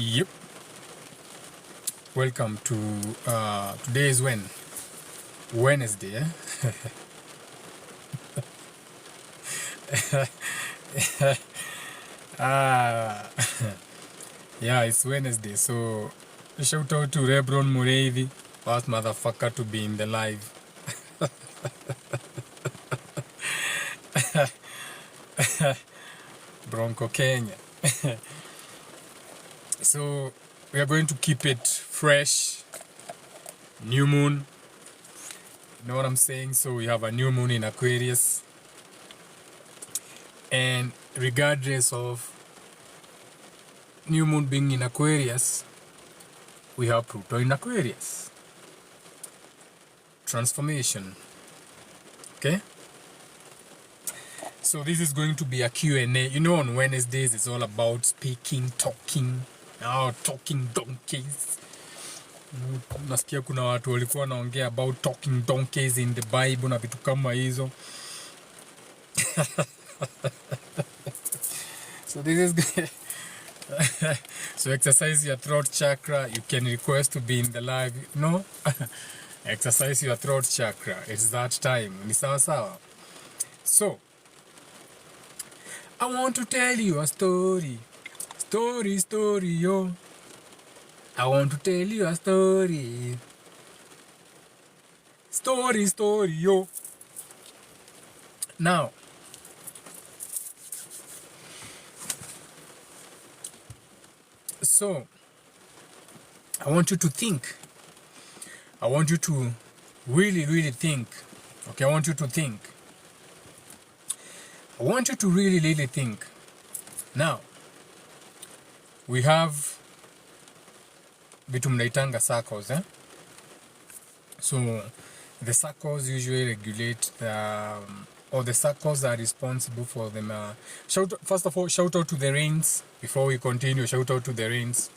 Yep. Welcome to today is Wednesday. Yeah, it's Wednesday. So shout out to Rebron Mureithi, first motherfucker to be in the live. Bronco Kenya. So we are going to keep it fresh. New moon. You know what I'm saying? So we have a new moon in Aquarius. And regardless of new moon being in Aquarius, we have Pluto in Aquarius. Transformation. Okay? So this is going to be a Q&A. You know, on Wednesdays it's all about speaking, talking. Talking donkeys. Nasikia kuna watu walikuwa wanaongea about talking donkeys in the Bible na vitu kama hizo. So this is good. So exercise your throat chakra. You can request to be in the live. No? Exercise your throat chakra. It's that time. Ni sawa sawa. So I want to tell you a story. Story, yo. I want to tell you a story. Story, yo. Now, so, I want you to think. I want you to really think. Okay, I want you to think. I want you to really think. Now, we have vitu mnaitanga circles, So the circles usually regulate or the circles are responsible for them. First of all, shout out to the rains. Before we continue, shout out to the rains.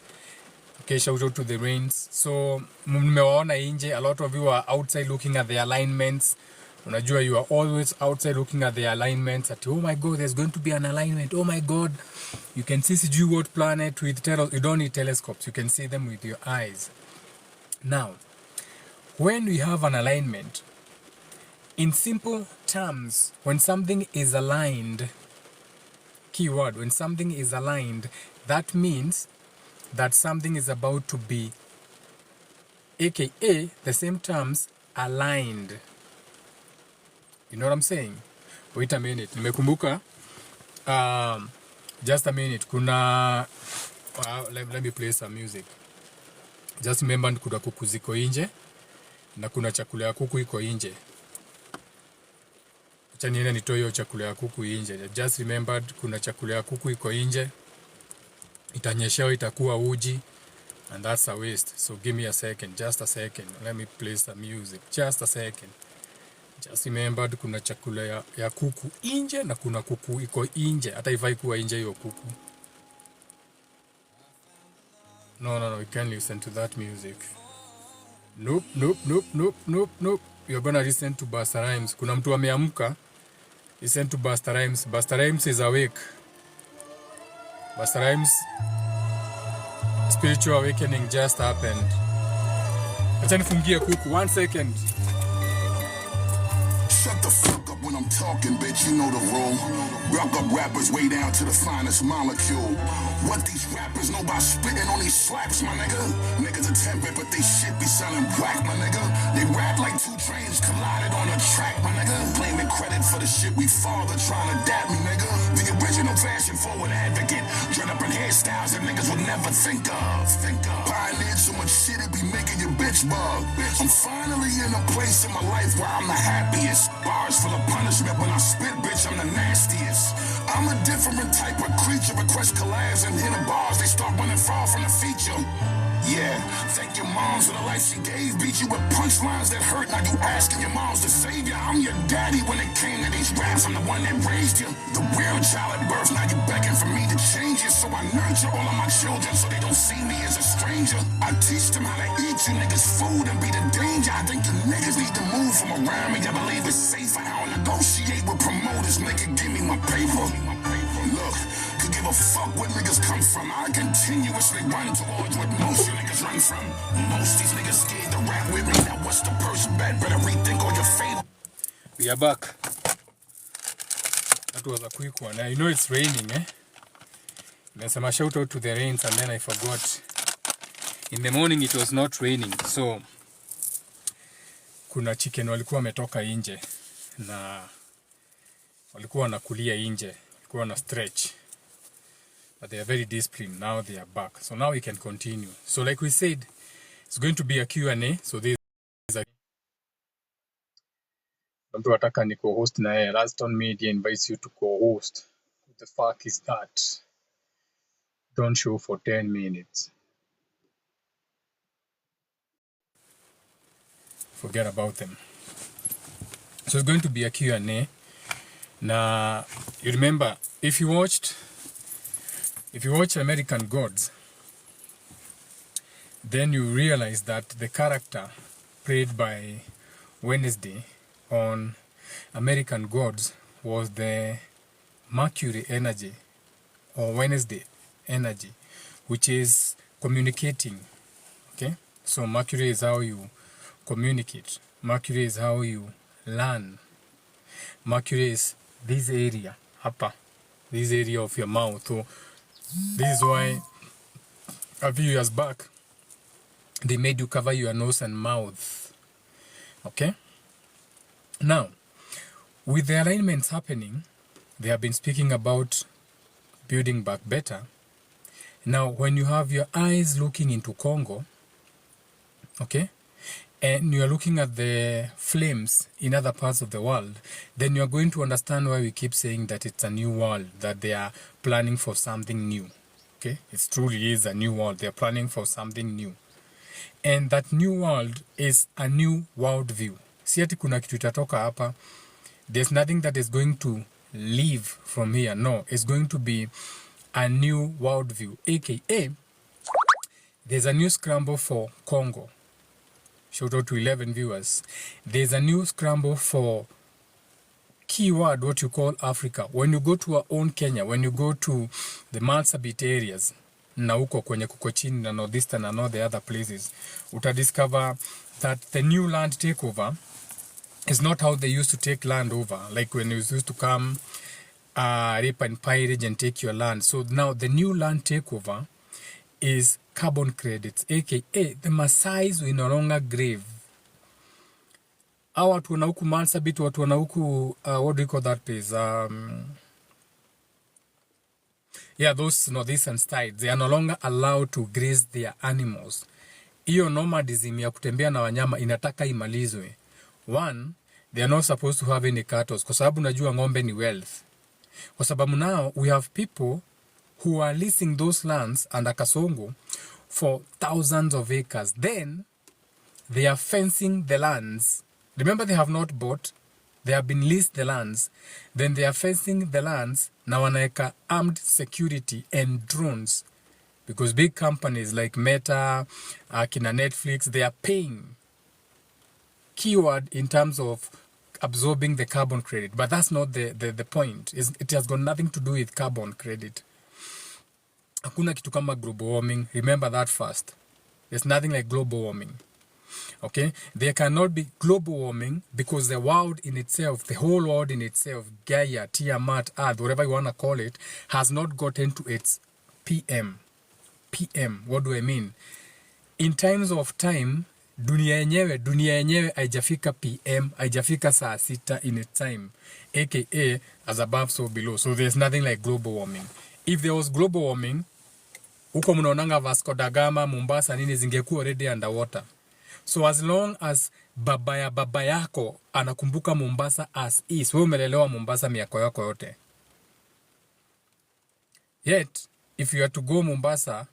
Okay, shout out to the rains. So mmewaona nje, a lot of you are outside looking at the alignments. Unajua, you are always outside looking at the alignments. Oh my God, there's going to be an alignment. Oh my God, you can see what planet with you don't need telescopes. You can see them with your eyes. Now, when we have an alignment, in simple terms, when something is aligned, keyword, when something is aligned, that means that something is about to be, aka the same terms, aligned. You know what I'm saying? Wait a minute. Nimekumbuka. Just a minute. Let me play some music. Just remember kuna kuku ziko nje na kuna chakula ya kuku iko nje. Acha niende nitoe hiyo chakula ya kuku nje. Just remember kuna chakula ya kuku iko nje. Itanyeshewa, itakuwa uji, and that's a waste. So give me a second. Just a second. Let me play some music. Just a second. Just remember kuna chakula ya kuku nje na kuna kuku iko nje. Hata ifai kuwa nje hiyo kuku. No, we can't listen to that music. Nope. You're gonna listen to Busta Rhymes. Kuna mtu ameamka. Listen to Busta Rhymes. Busta Rhymes is awake. Busta Rhymes spiritual awakening just happened. Acha nifungie kuku. 1 second. Shut the fuck up when I'm talking, bitch, you know the rule. Rock up rappers way down to the finest molecule. What these rappers know about spitting on these slaps, my nigga? Niggas attempt it, but they shit be selling whack, my nigga. They rap like two trains collided on a track, my nigga. Claiming credit for the shit we father trying to dap me, nigga. The original fashion forward advocate. Dread up in hairstyles that niggas would never think of. Pioneered so much shit it be making your bitch bug. I'm finally in a place in my life where I'm the happiest. Bars full of punishment when I spit, bitch, I'm the nastiest. I'm a different type of creature. Request collabs and hit the bars, they start running far from the feature. Yeah, thank your moms for the life she gave. Beat you with punchlines that hurt. Now you asking your moms to save you. I'm your daddy when it came to these raps. I'm the one that raised you. The real child at birth. Now you begging for me to change it. So I nurture all of my children so they don't see me as a stranger. I teach them how to eat you niggas food and be the danger. I think you niggas need to move from around me. I believe it's safer. I don't negotiate with promoters. Nigga, give me my paper. Look, could give give a fuck where niggas come from. I continuously run towards what most you niggas run from. Most these niggas scared to rap with me. Now what's the first bet? Better rethink all your fate. We are back. That was a quick one. I know it's raining, eh? There's a shout out to the rains, and then I forgot. In the morning it was not raining, so kuna chicken walikuwa wametoka nje na walikuwa wanakulia nje, walikuwa na stretch, but they are very disciplined. Now they are back, so now we can continue. So like we said, it's going to be a Q&A. So this is a mtu wataka ni co-host na yeye. Raston Media invites you to co-host. What the fuck is that? Don't show for 10 minutes. Forget about them. So it's going to be a Q&A. Now, you remember, if you watch American Gods, then you realize that the character played by Wednesday on American Gods was the Mercury energy or Wednesday energy, which is communicating. Okay, so Mercury is how you communicate. Mercury is how you learn. Mercury is this area, upper, this area of your mouth. So this is why a few years back they made you cover your nose and mouth. Okay. Now, with the alignments happening, they have been speaking about building back better. Now, when you have your eyes looking into Congo, okay, and you are looking at the flames in other parts of the world, then you are going to understand why we keep saying that it's a new world, that they are planning for something new. Okay, it truly is a new world. They are planning for something new. And that new world is a new world view. Si ati kuna kitu itatoka hapa. There's nothing that is going to leave from here. No, it's going to be a new world view. AKA, there's a new scramble for Congo. Shout out to 11 viewers. There's a new scramble for keyword, what you call Africa. When you go to our own Kenya, when you go to the Marsabit areas, na huko kwenye kuko chini na northeastern and all the other places, utadiscover that the new land takeover is not how they used to take land over, like when it used to come rape and pillage and take your land. So now the new land takeover is carbon credits, aka the Maasais will no longer grave. Hawa watu wana huku Marsabit, watu wana huku what do you call that place? Yeah, those northeastern states, they are no longer allowed to graze their animals. Iyo nomadism ya kutembea na wanyama inataka imalizwe. One, they are not supposed to have any cattle, kwa sababu najua ngombe ni wealth. Kwa sababu now we have people who are leasing those lands under Kasongo for thousands of acres. Then they are fencing the lands. Remember, they have not bought, they have been leased the lands. Then they are fencing the lands. Na wanaeka armed security and drones, because big companies like Meta, kina Netflix, they are paying keyword in terms of absorbing the carbon credit. But that's not the point. It has got nothing to do with carbon credit. Hakuna kitu kama global warming. Remember that first. There's nothing like global warming. Okay? There cannot be global warming because the world in itself, the whole world in itself, Gaia, Tiamat, Earth, whatever you want to call it, has not gotten to its PM. PM, what do I mean? In times of time, dunia yenyewe haijafika PM, haijafika saa sita in its time, aka as above so below. So there's nothing like global warming. If there was global warming, huko mnaonanga Vasco da Gama, Mombasa nini zingekuwa already underwater. So as long as baba yako anakumbuka Mombasa as is, wewe umelelewa Mombasa miaka yako yote. Yet, if you are to go Mombasa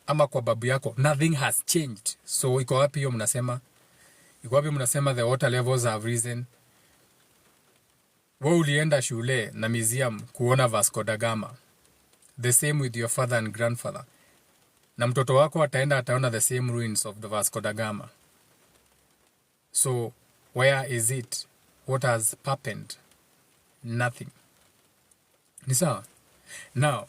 ama kwa babu yako, nothing has changed. So iko wapi hiyo mnasema? Iko wapi mnasema the water levels have risen? Wewe ulienda shule na museum kuona Vasco da Gama. The same with your father and grandfather. Na mtoto wako ataona the same ruins of the Vasco da Gama. So, where is it? What has happened? Nothing. Ni sawa? Now,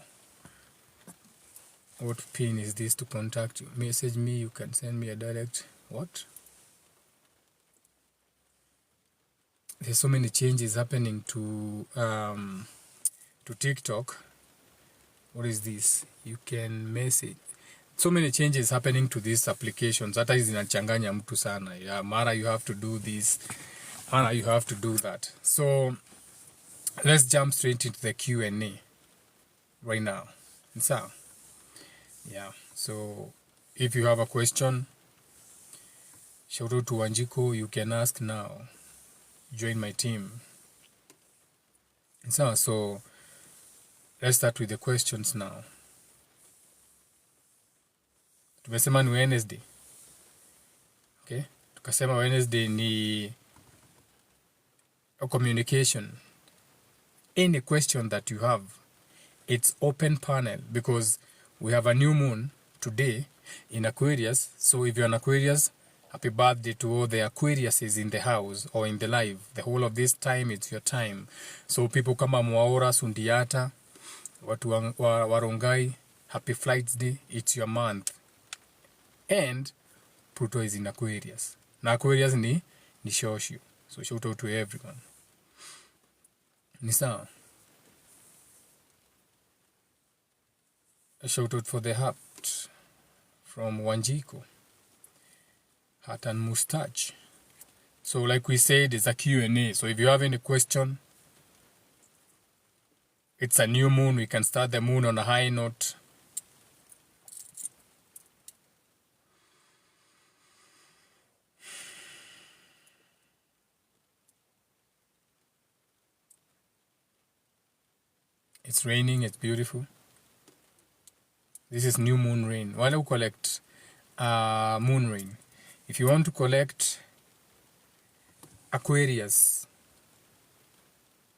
What pin is this to contact you? Message me, you can send me a direct. What? There's so many changes happening to TikTok. What is this? You can message. So many changes happening to these applications. Hata zinachanganya mtu sana. Yeah, mara you have to do this, mara you have to do that. So let's jump straight into the Q&A right now. So, yeah. So if you have a question, shout out to Wanjiko, you can ask now. Join my team. So let's start with the questions now. Tumesema ni Wednesday. Okay? Tukasema Wednesday ni a communication. Any question that you have, it's open panel because we have a new moon today in Aquarius. So if you're an Aquarius, happy birthday to all the Aquariuses in the house or in the live. The whole of this time, it's your time. So people kama Mwaura, Sundiata, watu Warongai, happy flights day, it's your month. And Pluto is in Aquarius. Na Aquarius ni Shoshio. So shout out to everyone. Ni sawa. A shout out for the heart from Wanjiko. Heart and mustache. So like we said, it's a Q&A. So if you have any question, it's a new moon. We can start the moon on a high note. It's raining. It's beautiful. This is new moon rain. Why do we collect moon rain? If you want to collect Aquarius,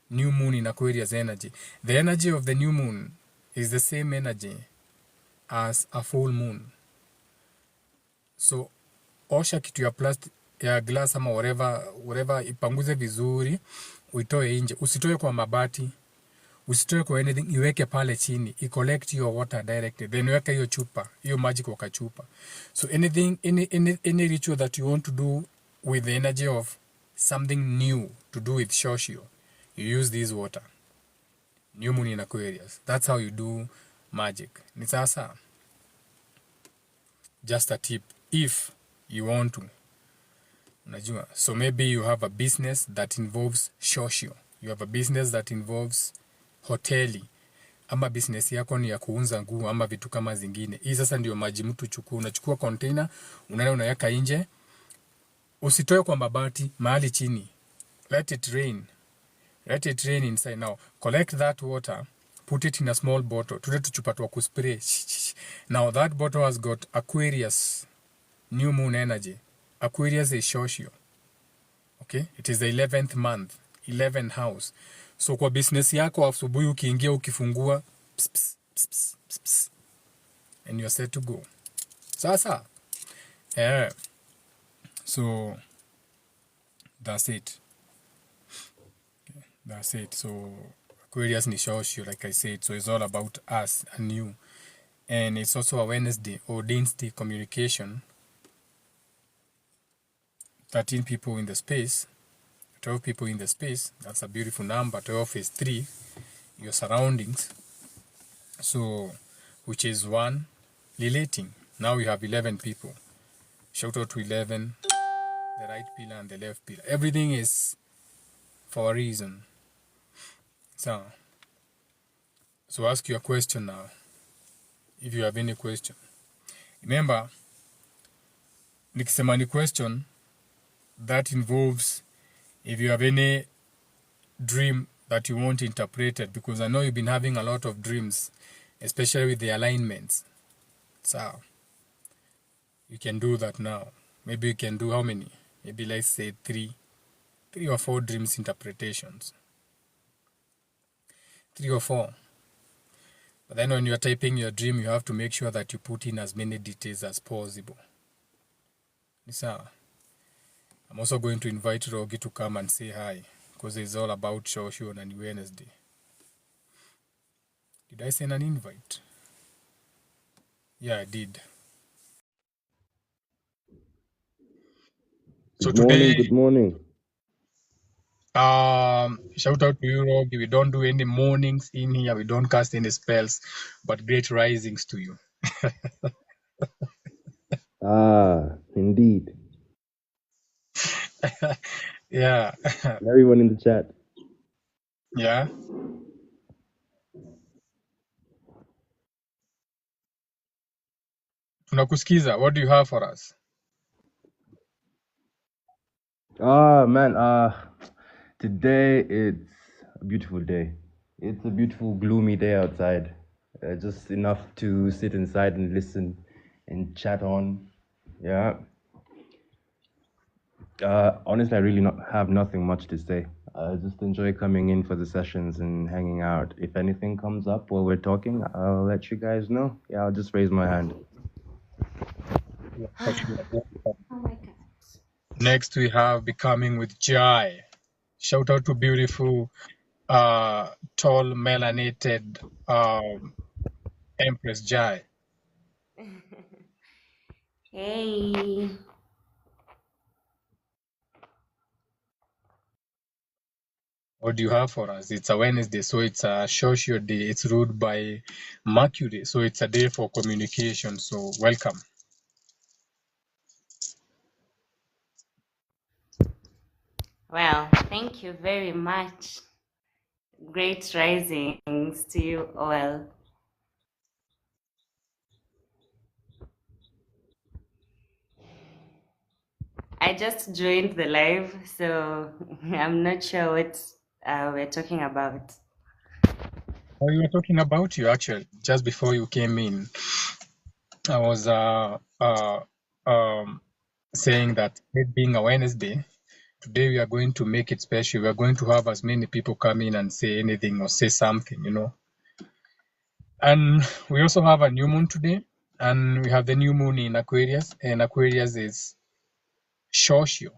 new moon in Aquarius energy, the energy of the new moon is the same energy as a full moon. So osha kitu ya plastic ya glass ama whatever ipanguze vizuri, uitoe nje. Usitoe kwa mabati, usitoe kwa anything, iweke pale chini, collect your water directly, then weka hiyo chupa, hiyo maji kwa kachupa. So anything, any ritual that you want to do with the energy of something new to do with Shoshio, you use this water. New moon in Aquarius. That's how you do magic. Ni sasa. Just a tip, if you want to. Unajua. So maybe you have a business that involves Shoshio. You have a business that involves hoteli. Ama business yako ni ya kuunza nguo ama vitu kama zingine. Hii sasa ndio maji mtu chukua. Unachukua container, unaenda unaweka nje. Usitoe kwa mabati, mahali chini. Let it rain. Let it rain inside. Now, collect that water, put it in a small bottle. Tule tuchupa tuwa kuspray. Now, that bottle has got Aquarius new moon energy. Aquarius is Shoshio. Okay? It is the 11th month, 11th house. So, kwa business yako, asubuhi ukiingia ukifungua, pss, pss, pss, pss, pss, pss, and you're set to go. Sasa. So, that's it. That's it. So Aquarius ni Shoshio, like I said. So it's all about us and you. And it's also a Wednesday or Wednesday communication. 13 people in the space. 12 people in the space. That's a beautiful number. 12 is 3. Your surroundings. So, which is 1. Relating. Now we have 11 people. Shout out to 11. The right pillar and the left pillar. Everything is for a reason. So ask your question now, if you have any question. Remember, nikisema ni question, that involves if you have any dream that you want interpreted, because I know you've been having a lot of dreams, especially with the alignments. So you can do that now. Maybe you can do how many? Maybe let's say 3 or 4 dreams interpretations. 3 or 4. But then when you're typing your dream, you have to make sure that you put in as many details as possible. Nisa, I'm also going to invite Rogi to come and say hi, because it's all about Shoshio and Wednesday. Did I send an invite? Yeah, I did. So Good morning, today, good morning. shout out to you, Rob. We don't do any mornings in here. We don't cast any spells, but great risings to you. Ah, indeed. Yeah, And everyone in the chat. yeah. Tunakusikiza. What do you have for us? Ah, man, today it's a beautiful day. It's a beautiful, gloomy day outside. Just enough to sit inside and listen and chat on. Yeah. Honestly, I really not have nothing much to say. I just enjoy coming in for the sessions and hanging out. If anything comes up while we're talking, I'll let you guys know. Yeah, I'll just raise my hand. Yeah, for sure. Oh my God. Next, we have Becoming with Jai. Shout out to beautiful, tall, melanated Empress Jai. Hey. What do you have for us? It's a Wednesday, so it's a social day. It's ruled by Mercury, so it's a day for communication. So welcome. Well, thank you very much. Great risings to you all. I just joined the live, so I'm not sure what we're talking about. We were talking about you actually just before you came in. I was saying that it being a Wednesday, today we are going to make it special. We are going to have as many people come in and say anything or say something, you know. And we also have a new moon today, and we have the new moon in Aquarius, and Aquarius is Shoshio.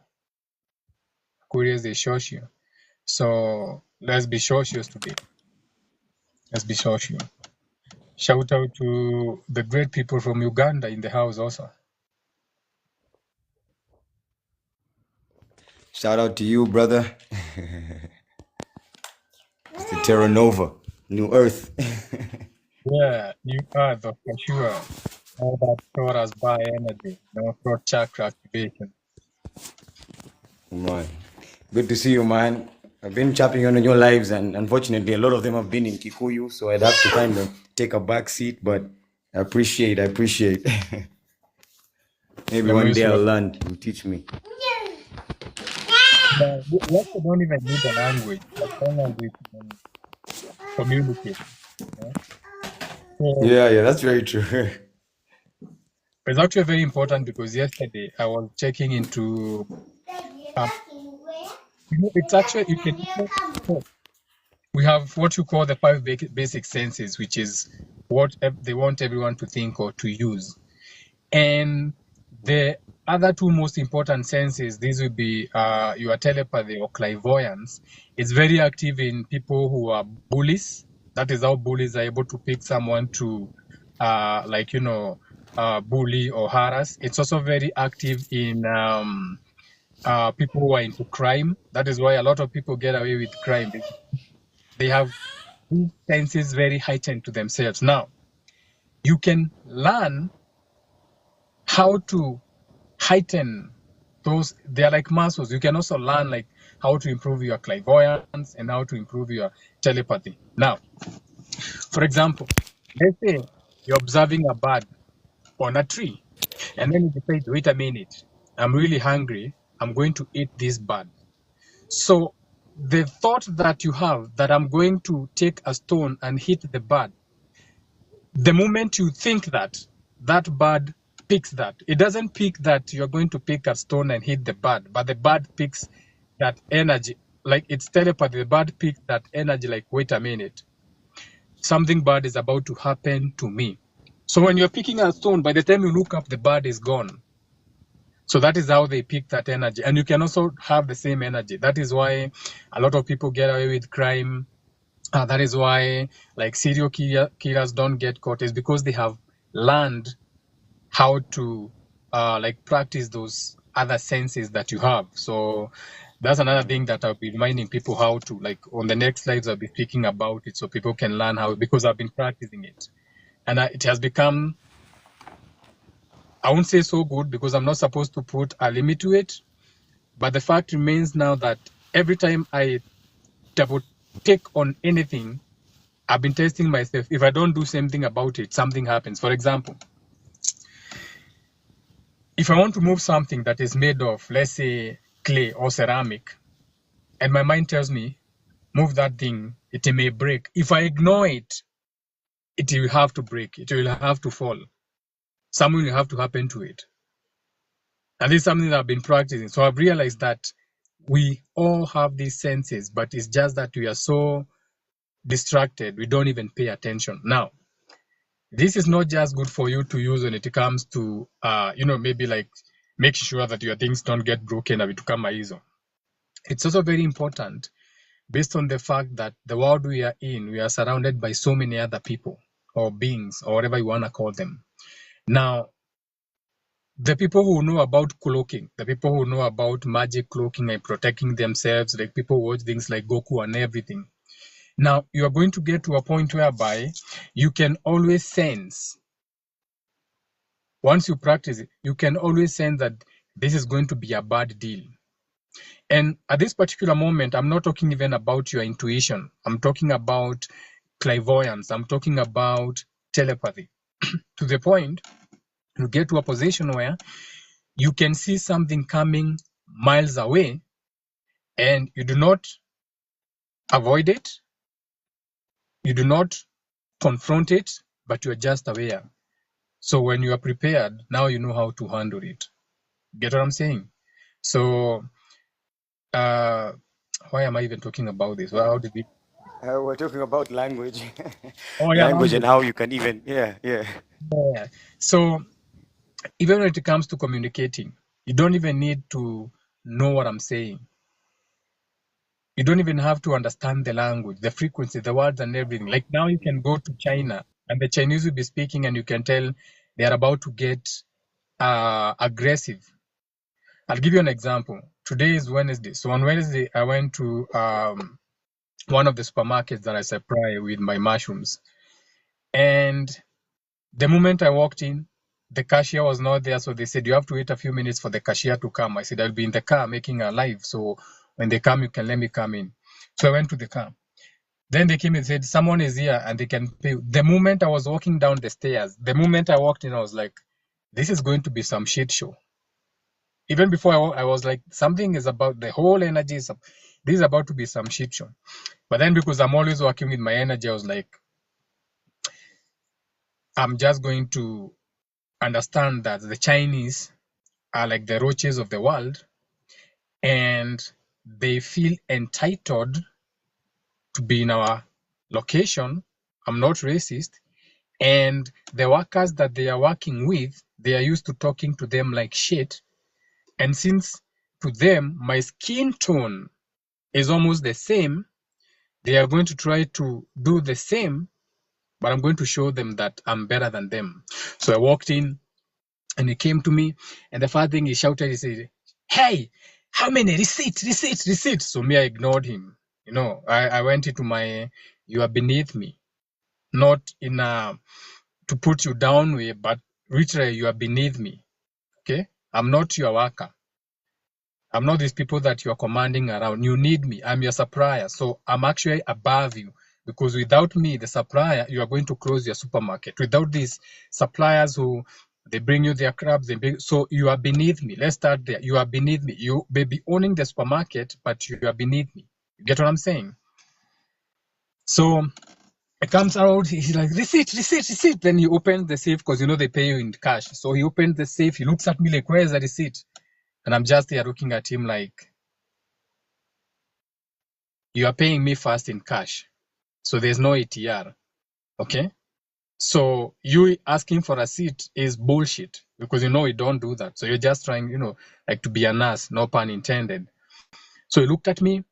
Aquarius is Shoshio. So let's be Shoshios today. Let's be Shoshio. Shout out to the great people from Uganda in the house also. Shout out to you, brother. It's the Terra Nova, New Earth. Yeah, you are the for sure. All that Taurus by energy, no throat chakra activation. Man, good to see you, man. I've been chopping on your lives, and unfortunately, a lot of them have been in Kikuyu, so I'd have to kind of take a back seat. But I appreciate. Maybe The one day most I'll learn. You teach me. we actually don't even need a language as long as we can communicate. Yeah? So Yeah, that's very true. it's actually very important because yesterday I was checking into it's actually you can we have what you call the five basic senses, which is what they want everyone to think or to use. And the other two most important senses, these will be your telepathy or clairvoyance. It's very active in people who are bullies. That is how bullies are able to pick someone to, bully or harass. It's also very active in people who are into crime. That is why a lot of people get away with crime. They have these senses very heightened to themselves. Now, you can learn how to heighten those. They are like muscles. You can also learn like how to improve your clairvoyance and how to improve your telepathy. Now, for example, let's say you're observing a bird on a tree, and then you decide, wait a minute, I'm really hungry, I'm going to eat this bird. So the thought that you have that I'm going to take a stone and hit the bird, the moment you think that, that bird picks that. It doesn't pick that you're going to pick a stone and hit the bird, but the bird picks that energy, like it's telepathy. The bird picks that energy, like, wait a minute, something bad is about to happen to me. So when you're picking a stone, by the time you look up, the bird is gone. So that is how they pick that energy. And you can also have the same energy. That is why a lot of people get away with crime. That is why like serial killers don't get caught, is because they have learned how to like practice those other senses that you have. So that's another thing that I'll be reminding people how to, like on the next slides I'll be speaking about it so people can learn how, because I've been practicing it. And it has become, I won't say so good because I'm not supposed to put a limit to it. But the fact remains now that every time I double take on anything, I've been testing myself. If I don't do something about it, something happens. For example, if I want to move something that is made of, let's say, clay or ceramic, and my mind tells me, move that thing, it may break. If I ignore it, it will have to break. It will have to fall. Something will have to happen to it. And this is something that I've been practicing. So I've realized that we all have these senses, but it's just that we are so distracted, we don't even pay attention. Now, this is not just good for you to use when it comes to, maybe like make sure that your things don't get broken and it come easy. It's also very important based on the fact that the world we are in, we are surrounded by so many other people or beings or whatever you want to call them. Now, the people who know about cloaking, the people who know about magic cloaking and protecting themselves, like people who watch things like Goku and everything. Now, you are going to get to a point whereby you can always sense, once you practice it, you can always sense that this is going to be a bad deal. And at this particular moment, I'm not talking even about your intuition. I'm talking about clairvoyance. I'm talking about telepathy. To the point, you get to a position where you can see something coming miles away and you do not avoid it. You do not confront it, but you're just aware. So when you are prepared, now you know how to handle it. Get what I'm saying? So why am I even talking about this? Well, how did we? We're talking about language, Oh yeah, language, and language. how you can even, yeah. Yeah. So even when it comes to communicating, you don't even need to know what I'm saying. You don't even have to understand the language, the frequency, the words and everything. Like now you can go to China and the Chinese will be speaking and you can tell they are about to get aggressive. I'll give you an example. Today is Wednesday. So on Wednesday, I went to one of the supermarkets that I supply with my mushrooms. And the moment I walked in, the cashier was not there. So they said, you have to wait a few minutes for the cashier to come. I said, I'll be in the car making a live. So when they come, you can let me come in. So I went to the car. Then they came and said, someone is here and they can pay. The moment I was walking down the stairs, the moment I walked in, I was like, this is going to be some shit show. Even before I was like, something is about the whole energy. This is about to be some shit show. But then because I'm always working with my energy, I was like, I'm just going to understand that the Chinese are like the roaches of the world and they feel entitled to be in our location. I'm not racist. And the workers that they are working with, they are used to talking to them like shit. And since to them, my skin tone is almost the same, they are going to try to do the same, but I'm going to show them that I'm better than them. So I walked in and he came to me and the first thing he shouted, he said, hey, how many? Receipt. So me, I ignored him. I went into my, you are beneath me, not in a, to put you down way, but literally you are beneath me. Okay. I'm not your worker. I'm not these people that you're commanding around. You need me. I'm your supplier. So I'm actually above you because without me, the supplier, you are going to close your supermarket. Without these suppliers who they bring you their crabs, so you are beneath me. Let's start there. You are beneath me. You may be owning the supermarket, but you are beneath me. You get what I'm saying? So it comes out, he's like, receipt. Then he opens the safe because they pay you in cash. So he opens the safe, he looks at me like, where's the receipt? And I'm just there looking at him like, you are paying me first in cash. So there's no ATR. Okay? So you asking for a receipt is bullshit because we don't do that. So you're just trying, like to be a nurse, no pun intended. So he looked at me,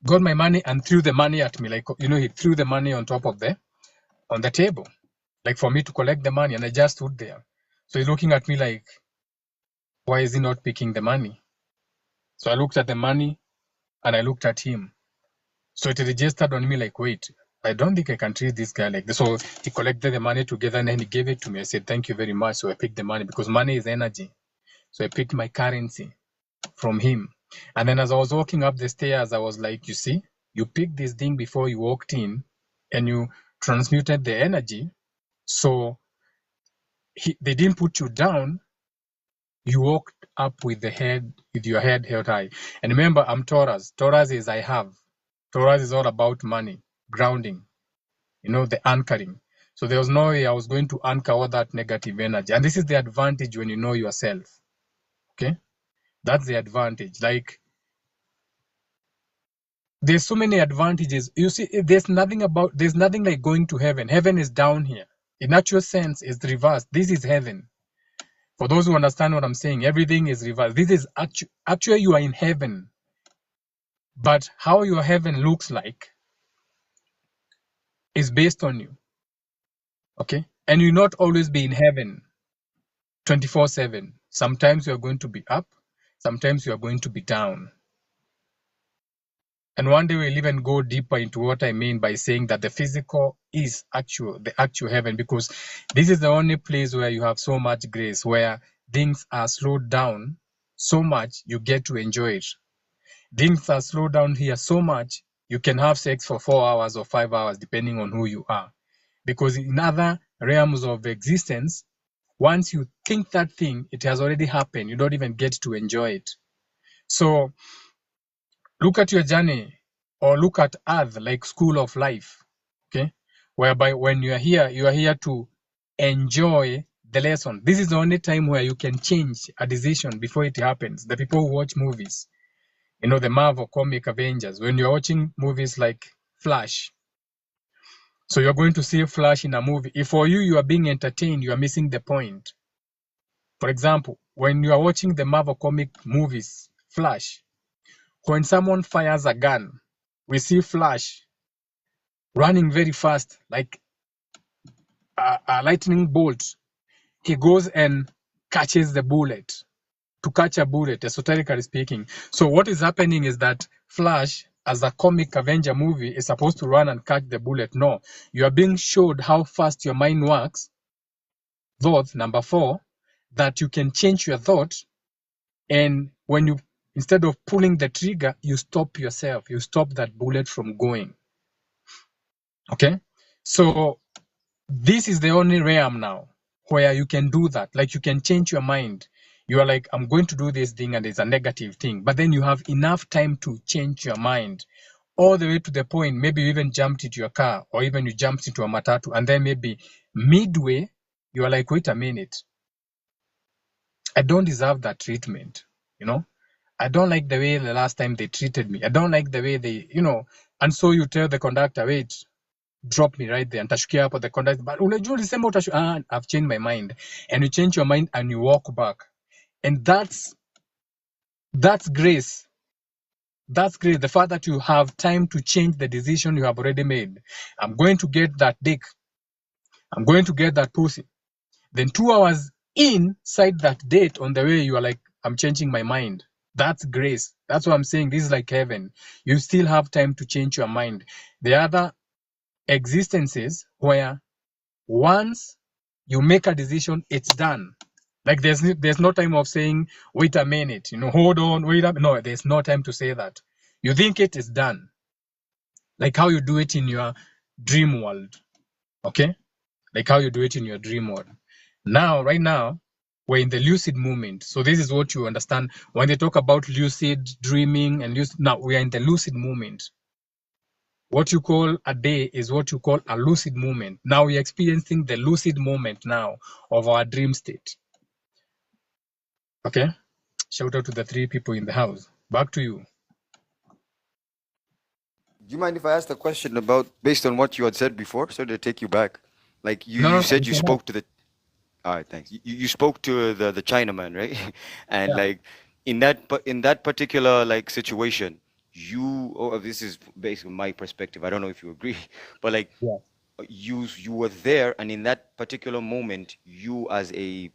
got my money and threw the money at me. Like, he threw the money on top of on the table. like for me to collect the money, and I just stood there. So he's looking at me like, why is he not picking the money? So I looked at the money and I looked at him. So it registered on me like, wait, I don't think I can treat this guy like this. So he collected the money together and then he gave it to me. I said, thank you very much. So I picked the money because money is energy. So I picked my currency from him. And then as I was walking up the stairs, I was like, you see, you picked this thing before you walked in and you transmuted the energy. So they didn't put you down. You walked up with your head held high. And remember, I'm Taurus. Taurus is I have. Taurus is all about money, grounding, the anchoring. So there was no way I was going to anchor all that negative energy. And this is the advantage when you know yourself. Okay? That's the advantage. Like, there's so many advantages. You see, there's nothing like going to heaven. Heaven is down here. In actual sense, it's reversed. This is heaven. For those who understand what I'm saying, everything is reversed. This is actually you are in heaven. But how your heaven looks like is based on you. Okay? And you'll not always be in heaven 24/7. Sometimes you are going to be up, sometimes you are going to be down. And one day we'll even go deeper into what I mean by saying that the physical is the actual heaven, because this is the only place where you have so much grace, where things are slowed down so much you get to enjoy it. Things are slowed down here so much you can have sex for 4 hours or 5 hours depending on who you are. Because in other realms of existence, once you think that thing, it has already happened. You don't even get to enjoy it. So look at your journey, or look at Earth like school of life, okay? Whereby when you are here to enjoy the lesson. This is the only time where you can change a decision before it happens. The people who watch movies, the Marvel comic Avengers, when you're watching movies like Flash, so you're going to see Flash in a movie. If for you are being entertained, you are missing the point. For example, when you are watching the Marvel comic movies, Flash, when someone fires a gun, we see Flash running very fast, like a lightning bolt. He goes and catches the bullet. To catch a bullet, esoterically speaking. So what is happening is that Flash, as a comic Avenger movie, is supposed to run and catch the bullet. No, you are being showed how fast your mind works. Thought, number 4, that you can change your thought, and when you, instead of pulling the trigger, you stop yourself. You stop that bullet from going. Okay? So this is the only realm now where you can do that. Like, you can change your mind. You are like, I'm going to do this thing, and it's a negative thing. But then you have enough time to change your mind all the way to the point, maybe you even jumped into your car, or even you jumped into a matatu, and then maybe midway, you are like, wait a minute. I don't deserve that treatment. I don't like the way the last time they treated me. I don't like the way they, and so you tell the conductor, wait, drop me right there. Nitashukia hapo, the conductor, but unajua ulisema I've changed my mind. And you change your mind and you walk back. And that's grace. That's great. The fact that you have time to change the decision you have already made. I'm going to get that dick. I'm going to get that pussy. Then 2 hours inside that date, on the way, you are like, I'm changing my mind. That's grace. That's what I'm saying. This is like heaven. You still have time to change your mind. The other existences where once you make a decision, it's done. Like, there's no time of saying, wait a minute, hold on, wait up. No, there's no time to say that. You think it is done. Like how you do it in your dream world. Okay? Like how you do it in your dream world. Now, right now, we're in the lucid moment. So this is what you understand when they talk about lucid dreaming and lucid. Now we are in the lucid moment. What you call a day is what you call a lucid moment. Now we're experiencing the lucid moment now of our dream state. Okay? Shout out to the 3 people in the house. Back to you. Do you mind if I ask the question about, based on what you had said before, so to take you back? Like you, No, you said you no. spoke to the. All right, thanks. You spoke to the Chinaman, right? And Yeah. like in that particular like situation, this is basically my perspective. I don't know if you agree, but like Yeah. you were there, and in that particular moment, you as a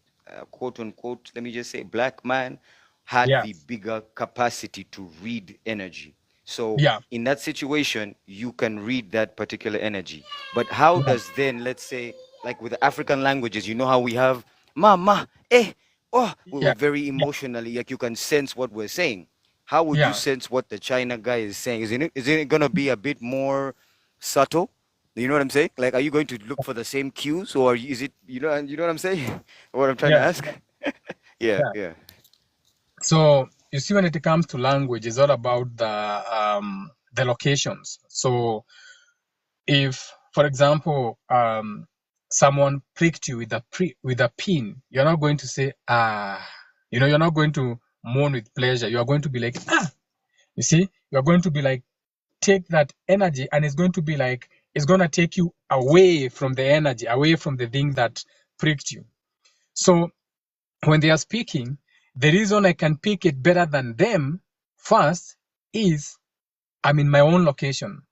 quote unquote, let me just say, black man, had Yeah, the bigger capacity to read energy. So yeah, in that situation, you can read that particular energy. But how yeah, does then, let's say, like with the African languages, you know how we have ma, eh, oh, we were yeah, very yeah, emotionally, like you can sense what we're saying. How would you yeah. sense what the China guy is saying? Is it gonna be a bit more subtle? You know what I'm saying? Like, are you going to look for the same cues, or is it, you know what I'm saying? What I'm trying to Yeah, ask? Yeah, yeah. yeah. So you see, when it comes to language, it's all about the locations. So if, for example, someone pricked you with with a pin, you're not going to say ah. You're not going to mourn with pleasure. You are going to be like ah. You see, you're going to be like take that energy, and it's going to be like it's going to take you away from the energy, away from the thing that pricked you. So when they are speaking, the reason I can pick it better than them first is I'm in my own location.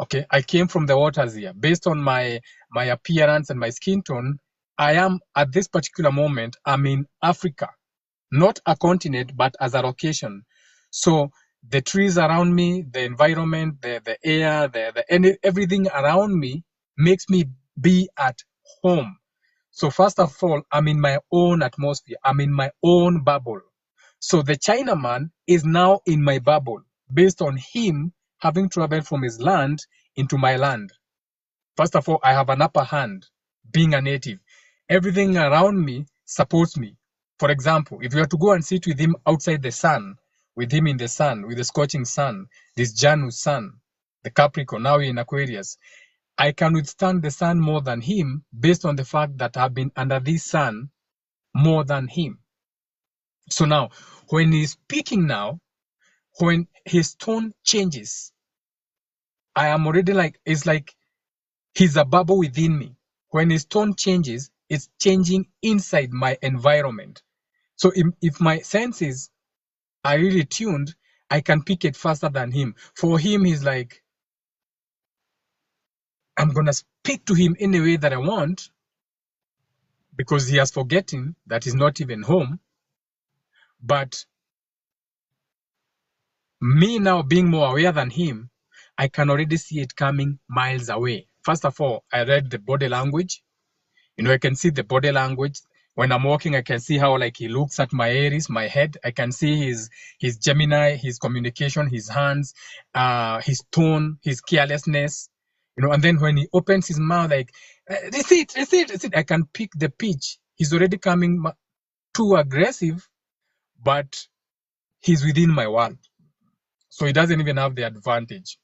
Okay, I came from the waters here. Based on my appearance and my skin tone, I am at this particular moment, I'm in Africa, not a continent, but as a location. So the trees around me, the environment, the air, everything around me makes me be at home. So first of all, I'm in my own atmosphere. I'm in my own bubble. So the Chinaman is now in my bubble based on him having traveled from his land into my land. First of all, I have an upper hand being a native. Everything around me supports me. For example, if you were to go and sit with him outside the sun, with him in the sun, with the scorching sun, this Janus sun, the Capricorn, now in Aquarius, I can withstand the sun more than him based on the fact that I've been under this sun more than him. So now, when he's speaking now, when his tone changes, I am already like, it's like he's a bubble within me. When his tone changes, it's changing inside my environment. So if my senses are really tuned, I can pick it faster than him. For him, he's like, I'm going to speak to him in a way that I want because he has forgotten that he's not even home. But me now being more aware than him, I can already see it coming miles away. First of all, I read the body language. I can see the body language. When I'm walking, I can see how like he looks at my Aries, my head. I can see his Gemini, his communication, his hands, his tone, his carelessness. And then when he opens his mouth, like, that's it, that's it, that's it. I can pick the pitch. He's already coming too aggressive, but he's within my world. So he doesn't even have the advantage.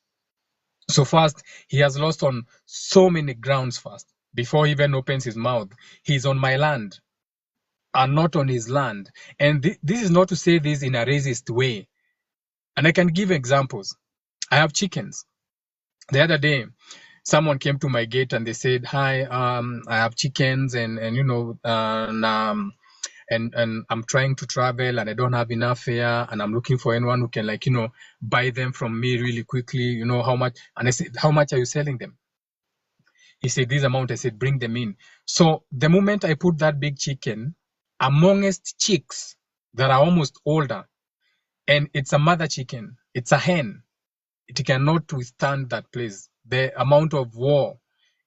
So first, he has lost on so many grounds first. Before he even opens his mouth, he's on my land and not on his land. And this is not to say this in a racist way. And I can give examples. I have chickens. The other day, someone came to my gate and they said, "Hi, I have chickens, and I'm trying to travel and I don't have enough fare, and I'm looking for anyone who can buy them from me really quickly. How much?" And I said, "How much are you selling them?" He said, "This amount." I said, "Bring them in." So the moment I put that big chicken amongst chicks that are almost older, and it's a mother chicken, it's a hen, it cannot withstand that place. The amount of war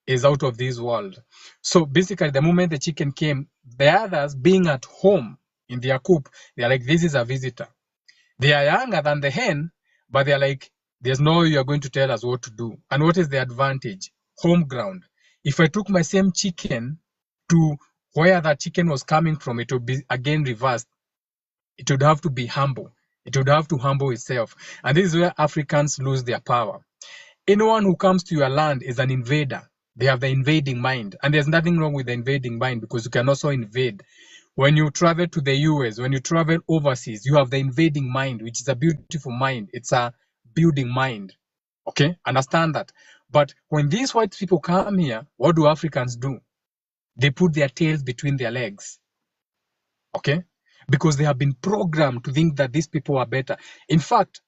is out of this world. So basically, the moment the chicken came, the others being at home in their coop, they're like, "This is a visitor." They are younger than the hen, but they're like, "There's no way you're going to tell us what to do." And what is the advantage? Home ground. If I took my same chicken to where that chicken was coming from, it would be again reversed. It would have to be humble. It would have to humble itself. And this is where Africans lose their power. Anyone who comes to your land is an invader. They have the invading mind. And there's nothing wrong with the invading mind because you can also invade. When you travel to the US, when you travel overseas, you have the invading mind, which is a beautiful mind. It's a building mind. Okay? Understand that. But when these white people come here, what do Africans do? They put their tails between their legs. Okay? Because they have been programmed to think that these people are better. In fact,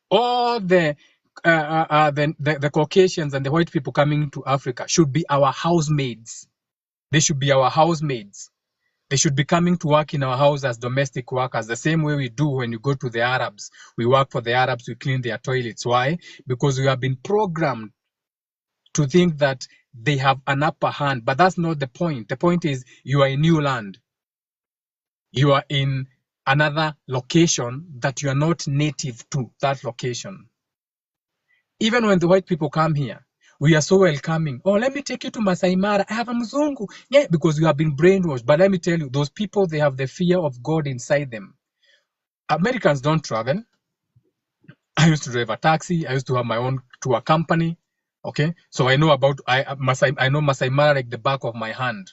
all the the Caucasians and the white people coming to Africa should be our housemaids. They should be our housemaids. They should be coming to work in our house as domestic workers, the same way we do when you go to the Arabs. We work for the Arabs, we clean their toilets. Why? Because we have been programmed to think that they have an upper hand, but that's not the point. The point is you are in new land. You are in another location that you are not native to that location. Even when the white people come here, we are so welcoming. Oh, let me take you to Masai Mara. I have a mzungu. Yeah, because we have been brainwashed. But let me tell you, those people, they have the fear of God inside them. Americans don't travel. I used to drive a taxi. I used to have my own tour company. Okay, so I know about I know Masai Mara like the back of my hand.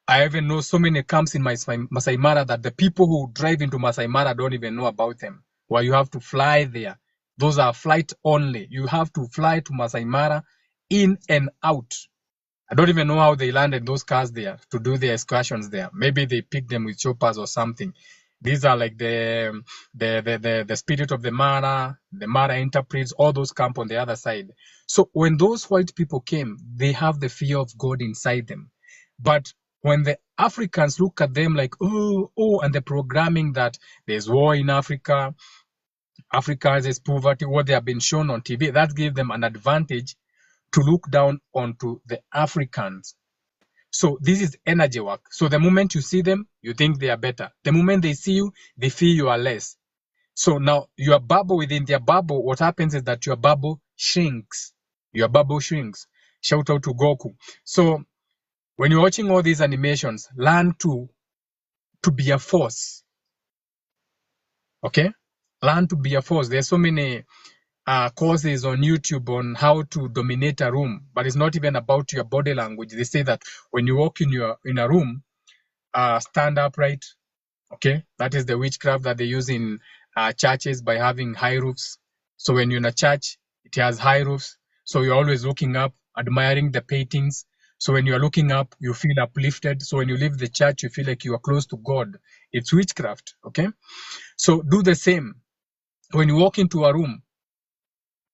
I even know so many camps in Masai Mara that the people who drive into Masai Mara don't even know about them. Where you have to fly there. Those are flight only. You have to fly to Masai Mara in and out. I don't even know how they landed those cars there to do their excursions there. Maybe they picked them with choppers or something. These are like the spirit of the Mara interprets, all those camp on the other side. So when those white people came, they have the fear of God inside them. But when the Africans look at them like, oh, and the programming that there's war in Africa, Africa is poverty, what they have been shown on TV, that gave them an advantage to look down onto the Africans. So this is energy work. So the moment you see them, you think they are better. The moment they see you, they feel you are less. So now your bubble within their bubble, what happens is that your bubble shrinks. Your bubble shrinks. Shout out to Goku. So when you're watching all these animations, learn to be a force. Okay? Learn to be a force. There's so many courses on YouTube on how to dominate a room, but it's not even about your body language. They say that when you walk in a room, stand upright. Okay, that is the witchcraft that they use in churches by having high roofs. So when you're in a church, it has high roofs. So you're always looking up, admiring the paintings. So when you're looking up, you feel uplifted. So when you leave the church, you feel like you are close to God. It's witchcraft. Okay, so do the same. When you walk into a room,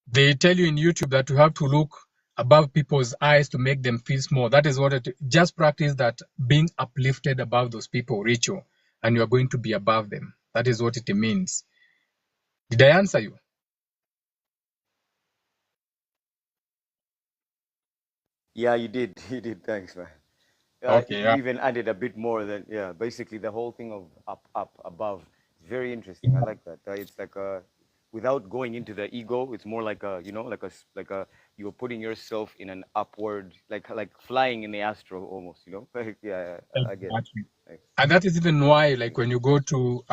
they tell you in YouTube that you have to look above people's eyes to make them feel small. That is what just practice that being uplifted above those people, ritual, and you are going to be above them. That is what it means. Did I answer you? Yeah, you did. You did. Thanks, man. Okay, You yeah. even added a bit more than, yeah, basically the whole thing of up, up, above. It's very interesting. I like that. It's like without going into the ego, it's more like a, you're putting yourself in an upward, like flying in the astro almost, yeah, I get it. Exactly. Thanks. And that is even why, like when you go to,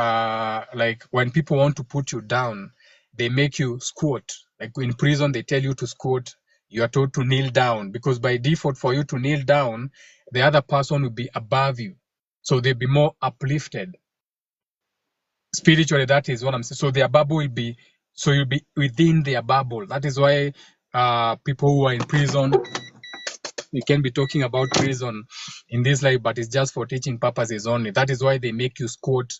like when people want to put you down, they make you squat. Like in prison, they tell you to squat. You are told to kneel down because by default, for you to kneel down, the other person will be above you, so they'll be more uplifted. Spiritually, that is what I'm saying. So their bubble will be, so you'll be within their bubble. That is why people who are in prison, we can be talking about prison in this life, but it's just for teaching purposes only. That is why they make you squat.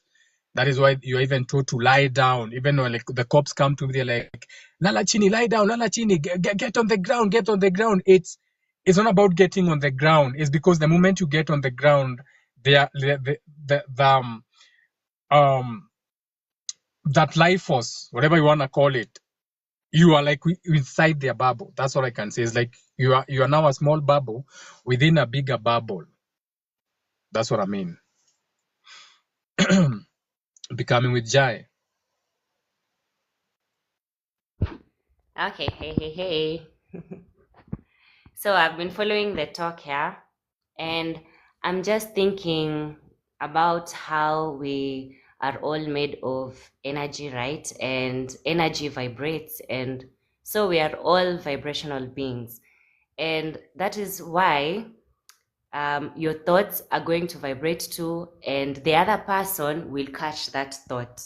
That is why you're even told to lie down. Even when like the cops come to me, they're like, Lala Chini, lie down, Lala Chini, get on the ground, get on the ground. It's not about getting on the ground. It's because the moment you get on the ground, that life force, whatever you want to call it, you are like inside their bubble. That's all I can say. It's like you are now a small bubble within a bigger bubble. That's what I mean. Becoming with Jai. Okay, hey. So I've been following the talk here, and I'm just thinking about how we are all made of energy, right? And energy vibrates, and so we are all vibrational beings. And that is why your thoughts are going to vibrate too, and the other person will catch that thought.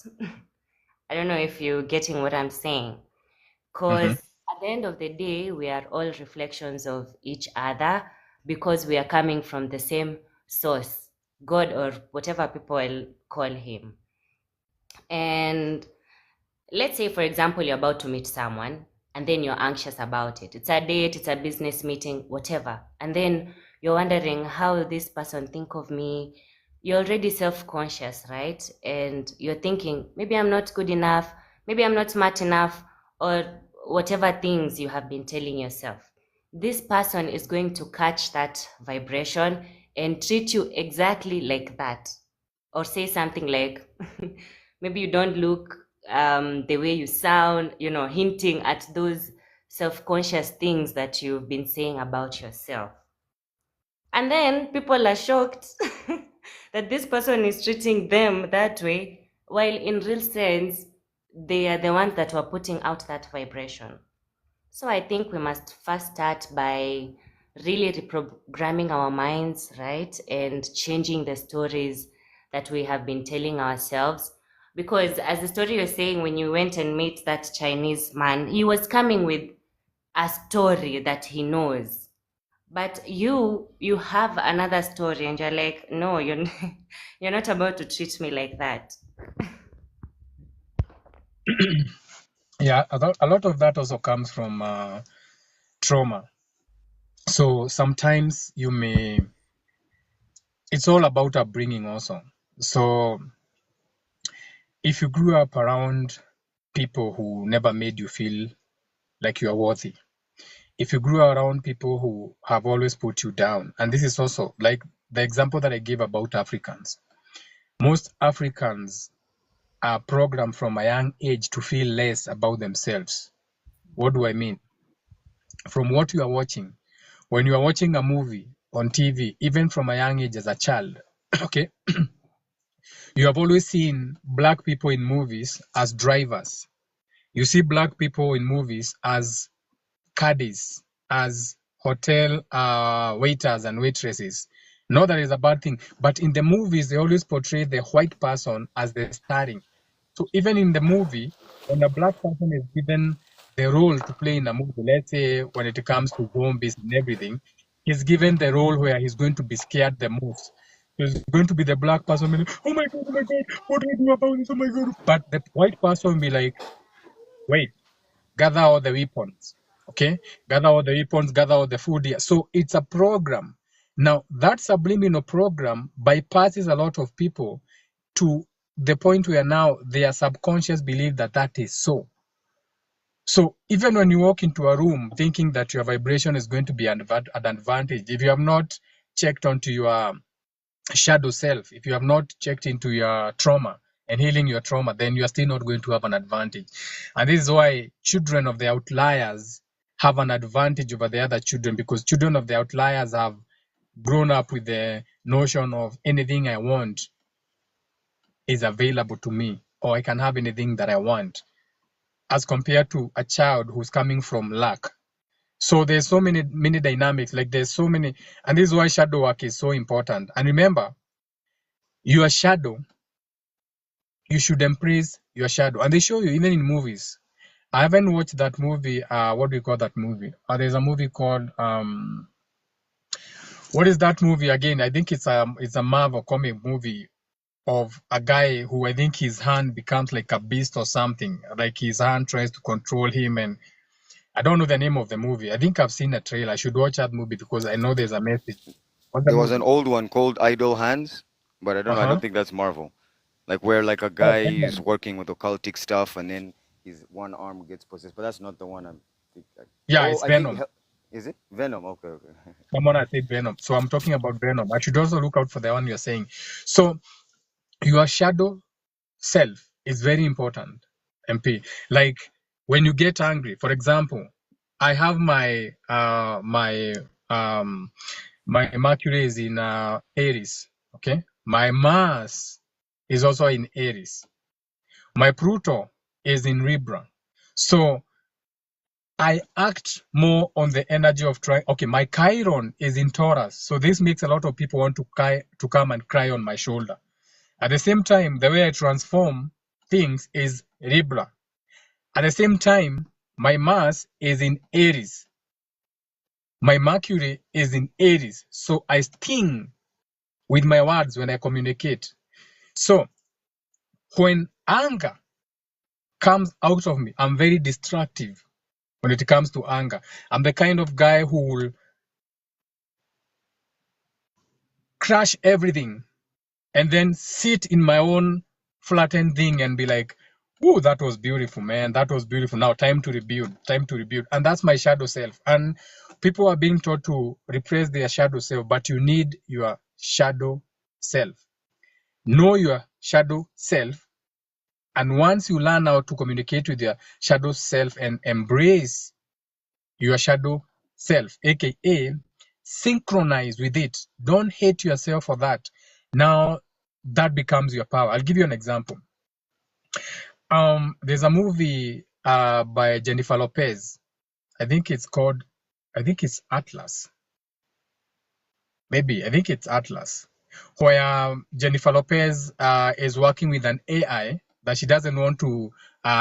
I don't know if you're getting what I'm saying. Because at the end of the day, we are all reflections of each other because we are coming from the same source, God or whatever people call him. And let's say, for example, you're about to meet someone and then you're anxious about it. It's a date, it's a business meeting, whatever. And then you're wondering, how will this person think of me? You're already self-conscious, right? And you're thinking, maybe I'm not good enough, maybe I'm not smart enough, or whatever things you have been telling yourself. This person is going to catch that vibration and treat you exactly like that, or say something like, maybe you don't look the way you sound, hinting at those self-conscious things that you've been saying about yourself. And then people are shocked that this person is treating them that way, while in real sense, they are the ones that were putting out that vibration. So I think we must first start by really reprogramming our minds, right? And changing the stories that we have been telling ourselves. Because as the story was saying, when you went and met that Chinese man, he was coming with a story that he knows. But you have another story and you're like, no, you're not about to treat me like that. Yeah, a lot of that also comes from trauma. So sometimes it's all about upbringing also. So if you grew up around people who never made you feel like you are worthy, if you grew around people who have always put you down, and this is also like the example that I gave about Africans. Most Africans are programmed from a young age to feel less about themselves. What do I mean? From what you are watching, when you are watching a movie on TV, even from a young age as a child, okay, you have always seen black people in movies as drivers. You see black people in movies as caddies, as hotel waiters and waitresses. Not that it's a bad thing, but in the movies, they always portray the white person as the starring. So even in the movie, when a black person is given the role to play in a movie, let's say when it comes to zombies and everything, he's given the role where he's going to be scared the most. He's going to be the black person, like, oh my God, what do I do about this? Oh my God. But the white person will be like, wait, gather all the weapons, okay? Gather all the weapons, gather all the food here. So it's a program. Now, that subliminal program bypasses a lot of people to the point where now their subconscious believe that that is so. So even when you walk into a room thinking that your vibration is going to be an advantage, if you have not checked onto your shadow self, if you have not checked into your trauma and healing your trauma, then you are still not going to have an advantage. And this is why children of the outliers have an advantage over the other children, because children of the outliers have grown up with the notion of anything I want is available to me, or I can have anything that I want, as compared to a child who's coming from lack. So there's so many dynamics, like there's so many, and this is why shadow work is so important. And remember, your shadow, you should embrace your shadow. And they show you even in movies. I haven't watched that movie. What do you call that movie? There's a movie called what is that movie again? I think it's a Marvel comic movie of a guy who, I think his hand becomes like a beast or something. Like his hand tries to control him, and I don't know the name of the movie. I think I've seen a trailer. I should watch that movie because I know there's a message. What's the There was an movie? old one called Idle Hands, but I don't know. I Uh-huh. don't think that's Marvel. Like where like a Oh, guy is Venom. working with occultic stuff and then his one arm gets possessed. But that's not the one I'm. Yeah, Oh, it's I think Venom. is it Venom? Okay, okay. Someone I said Venom. So I'm talking about Venom. I should also look out for the one you're saying. So your shadow self is very important, MP. Like when you get angry, for example, I have my Mercury is in Aries. Okay, my Mars is also in Aries. My Pluto is in Libra. So I act more on the energy of trying. Okay, my Chiron is in Taurus. So this makes a lot of people want to come and cry on my shoulder. At the same time, the way I transform things is Libra. At the same time, my Mars is in Aries. My Mercury is in Aries. So I sting with my words when I communicate. So when anger comes out of me, I'm very destructive. when it comes to anger. I'm the kind of guy who will crush everything and then sit in my own flattened thing and be like, "Oh, that was beautiful, man. That was beautiful. Now time to rebuild, time to rebuild." And that's my shadow self. And people are being taught to repress their shadow self, but you need your shadow self. Know your shadow self. And once you learn how to communicate with your shadow self and embrace your shadow self, aka synchronize with it. Don't hate yourself for that. Now that becomes your power. I'll give you an example. There's a movie by Jennifer Lopez. I think it's Atlas. I think it's Atlas, where Jennifer Lopez is working with an AI that she doesn't want to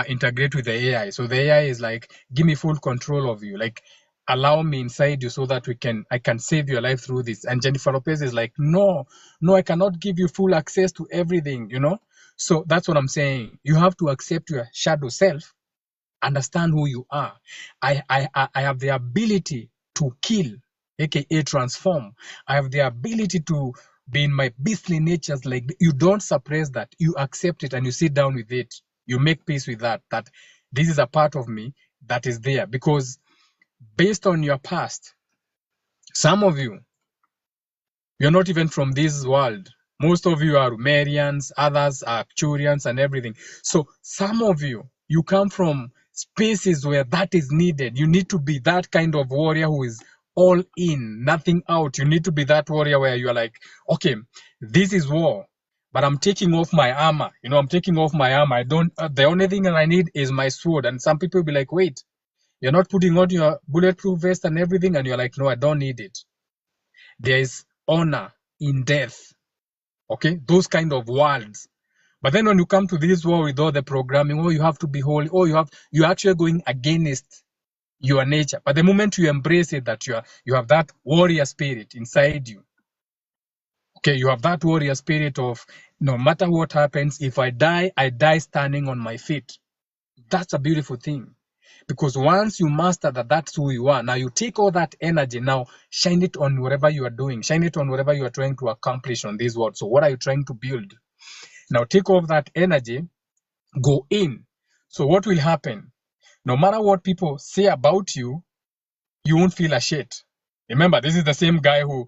integrate with the AI. So the AI is like, "Give me full control of you. Like, allow me inside you so that I can save your life through this." And Jennifer Lopez is like, "No, I cannot give you full access to everything, you know?" So that's what I'm saying. You have to accept your shadow self, understand who you are. I have the ability to kill, aka transform. I have the ability to be in my beastly natures. Like, you don't suppress that. You accept it and you sit down with it. You make peace with that. That this is a part of me that is there. Because based on your past, some of you, you're not even from this world. Most of you are Rumerians, others are Acturians and everything. So some of you, you come from spaces where that is needed. You need to be that kind of warrior who is all in, nothing out. You need to be that warrior where you're like, "Okay, this is war, but I'm taking off my armor. I'm taking off my armor. The only thing that I need is my sword." And some people will be like, "Wait, you're not putting on your bulletproof vest and everything?" And you're like, "No, I don't need it." There is honor in death. Okay, those kind of words. But then when you come to this world with all the programming, "Oh, you have to be holy," "Oh, you're actually going against your nature." But the moment you embrace it, that you have that warrior spirit inside you. Okay, you have that warrior spirit of, no matter what happens, if I die standing on my feet. That's a beautiful thing. Because once you master that, that's who you are. Now you take all that energy, now shine it on whatever you are doing. Shine it on whatever you are trying to accomplish on this world. So what are you trying to build? Now take all that energy, go in. So what will happen? No matter what people say about you, you won't feel ashamed. Remember, this is the same guy who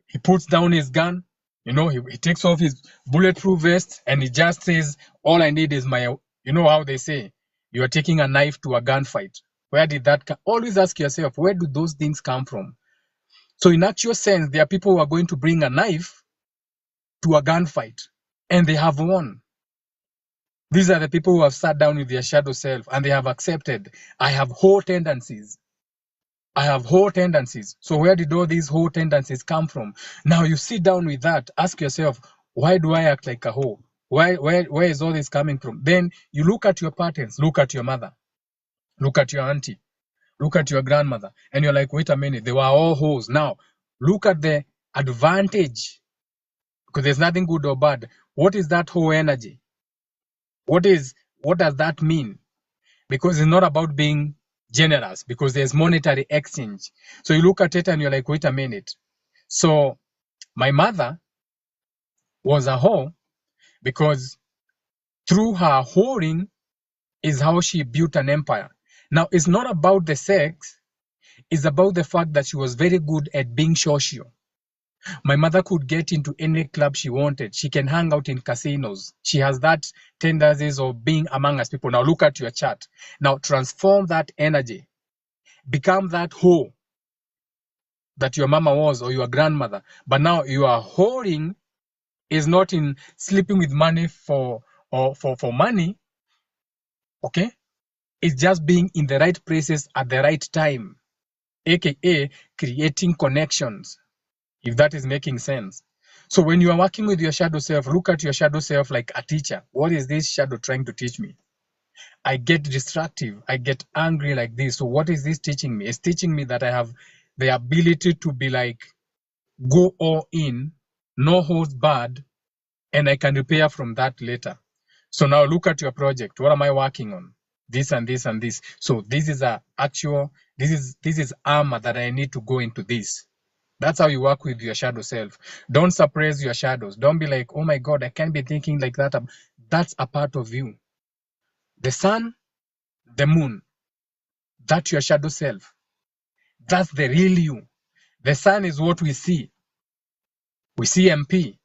he puts down his gun, he takes off his bulletproof vest and he just says, "All I need is my," you know how they say, you are taking a knife to a gunfight. Where did that come? Always ask yourself, where do those things come from? So in actual sense, there are people who are going to bring a knife to a gunfight and they have won. These are the people who have sat down with their shadow self and they have accepted, I have whole tendencies. I have whole tendencies. So where did all these whole tendencies come from? Now you sit down with that, ask yourself, why do I act like a hoe? Where is all this coming from? Then you look at your patterns, look at your mother, look at your auntie, look at your grandmother, and you're like, wait a minute, they were all hoes. Now look at the advantage, because there's nothing good or bad. What is that whole energy? What does that mean? Because it's not about being generous, because there's monetary exchange. So you look at it and you're like, wait a minute. So my mother was a whore because through her whoring is how she built an empire. Now, it's not about the sex, it's about the fact that she was very good at being social. My mother could get into any club she wanted. She can hang out in casinos. She has that tendencies of being among us people. Now look at your chart. Now transform that energy. Become that whore that your mama was or your grandmother. But now your whoring is not in sleeping with money for money. Okay? It's just being in the right places at the right time. AKA creating connections. If that is making sense. So when you are working with your shadow self, look at your shadow self like a teacher. What is this shadow trying to teach me? I get destructive. I get angry like this. So what is this teaching me? It's teaching me that I have the ability to be like, go all in, no holds barred, and I can repair from that later. So now look at your project. What am I working on? this and this and this. So this is a actual, this is armor that I need to go into this. That's how you work with your shadow self. Don't suppress your shadows. Don't be like, oh my God, I can't be thinking like that. That's a part of you. The sun, the moon, that's your shadow self. That's the real you. The sun is what we see. We see MP.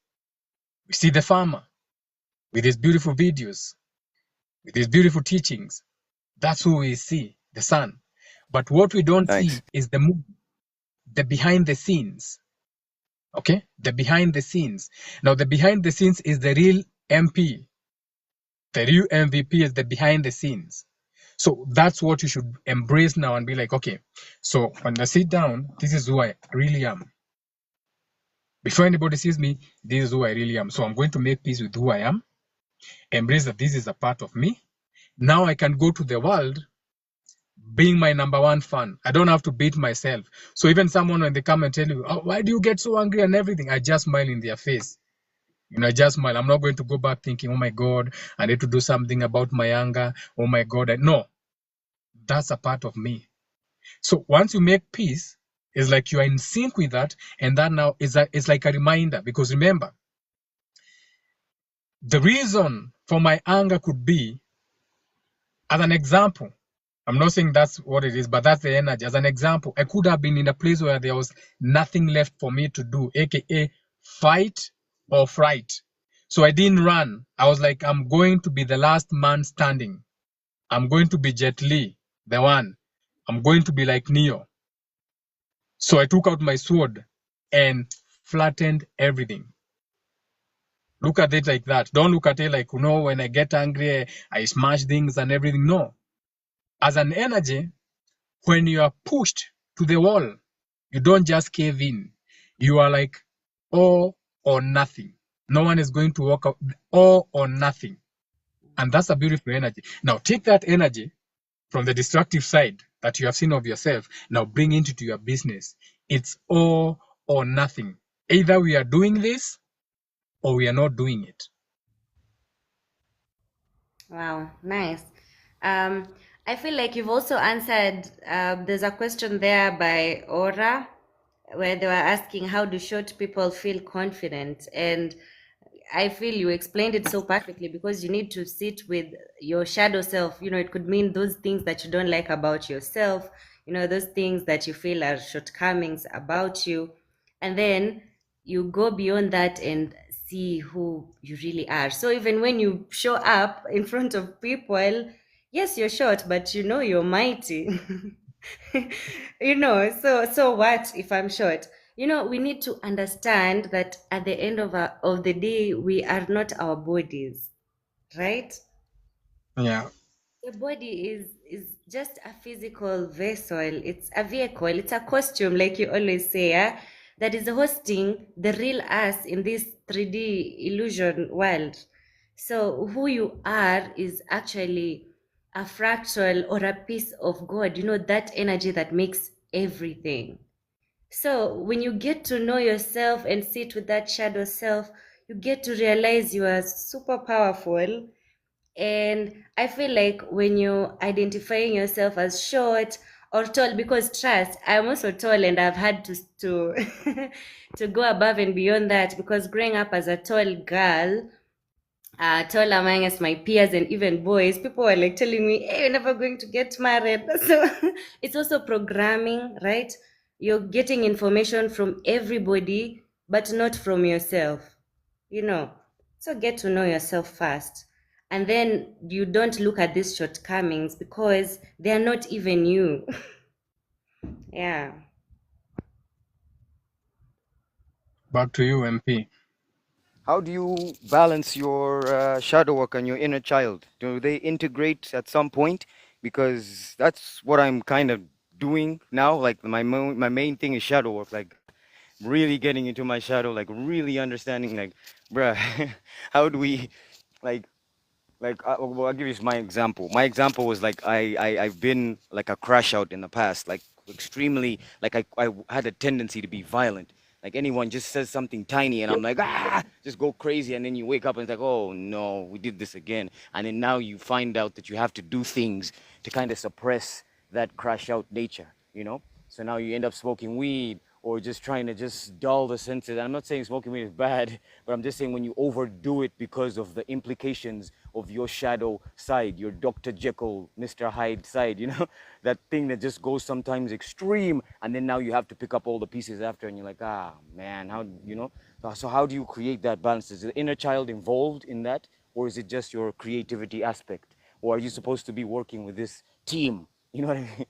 We see the farmer with his beautiful videos, with his beautiful teachings. That's who we see, the sun. But what we don't Thanks. see is the moon, the behind the scenes. Okay? The behind the scenes. Now, the behind the scenes is the real MP. The real MVP is the behind the scenes. So that's what you should embrace now and be like, okay, so when I sit down, this is who I really am. Before anybody sees me, this is who I really am. So I'm going to make peace with who I am, embrace that this is a part of me. Now I can go to the world being my number one fan. I don't have to beat myself. So even someone when they come and tell you, oh, why do you get so angry and everything? I just smile in their face. I just smile. I'm not going to go back thinking, oh my God, I need to do something about my anger. Oh my God. No, that's a part of me. So once you make peace, it's like you are in sync with that. And that now is like a reminder, because remember, the reason for my anger could be, as an example, I'm not saying that's what it is, but that's the energy. As an example, I could have been in a place where there was nothing left for me to do, aka fight or fright. So I didn't run. I was like, I'm going to be the last man standing. I'm going to be Jet Li, the one. I'm going to be like Neo. So I took out my sword and flattened everything. Look at it like that. Don't look at it like, when I get angry, I smash things and everything. No. As an energy, when you are pushed to the wall, you don't just cave in. You are like all or nothing. No one is going to walk out, all or nothing. And that's a beautiful energy. Now take that energy from the destructive side that you have seen of yourself. Now bring it into your business. It's all or nothing. Either we are doing this or we are not doing it. Wow, nice. Um, I feel like you've also answered. There's a question there by Aura where they were asking, how do short people feel confident? And I feel you explained it so perfectly, because you need to sit with your shadow self. It could mean those things that you don't like about yourself, those things that you feel are shortcomings about you. And then you go beyond that and see who you really are. So even when you show up in front of people, yes, you're short, but you're mighty. So what if I'm short? We need to understand that at the end of the day, we are not our bodies, right? Yeah. The body is just a physical vessel. It's a vehicle. It's a costume, like you always say, that is hosting the real us in this 3D illusion world. So who you are is actually a fractal or a piece of God. That energy that makes everything. So when you get to know yourself and sit with that shadow self, you get to realize you are super powerful. And I feel like when you're identifying yourself as short or tall, because trust, I'm also tall and I've had to to go above and beyond that, because growing up as a tall girl, tall amongst my peers and even boys, people were like telling me, hey, you're never going to get married. So it's also programming, right? You're getting information from everybody, but not from yourself, So get to know yourself first. And then you don't look at these shortcomings because they are not even you. Yeah. Back to you, MP. How do you balance your shadow work and your inner child? Do they integrate at some point? Because that's what I'm kind of doing now. Like my main thing is shadow work. Like really getting into my shadow. Like really understanding. Like, bruh, how do we, like, well, I'll give you my example. My example was like I've been like a crash out in the past. Like extremely. Like I had a tendency to be violent. Like anyone just says something tiny, and I'm like, just go crazy, and then you wake up and it's like, oh no, we did this again, and then now you find out that you have to do things to kind of suppress that crash out nature, you know. So now you end up smoking weed or just trying to just dull the senses. I'm not saying smoking weed is bad, but I'm just saying when you overdo it because of the implications of your shadow side, your Dr. Jekyll, Mr. Hyde side, you know, that thing that just goes sometimes extreme, and then now you have to pick up all the pieces after, and you're like, ah, man, how, you know? So how do you create that balance? Is the inner child involved in that, or is it just your creativity aspect? Or are you supposed to be working with this team? You know what I mean?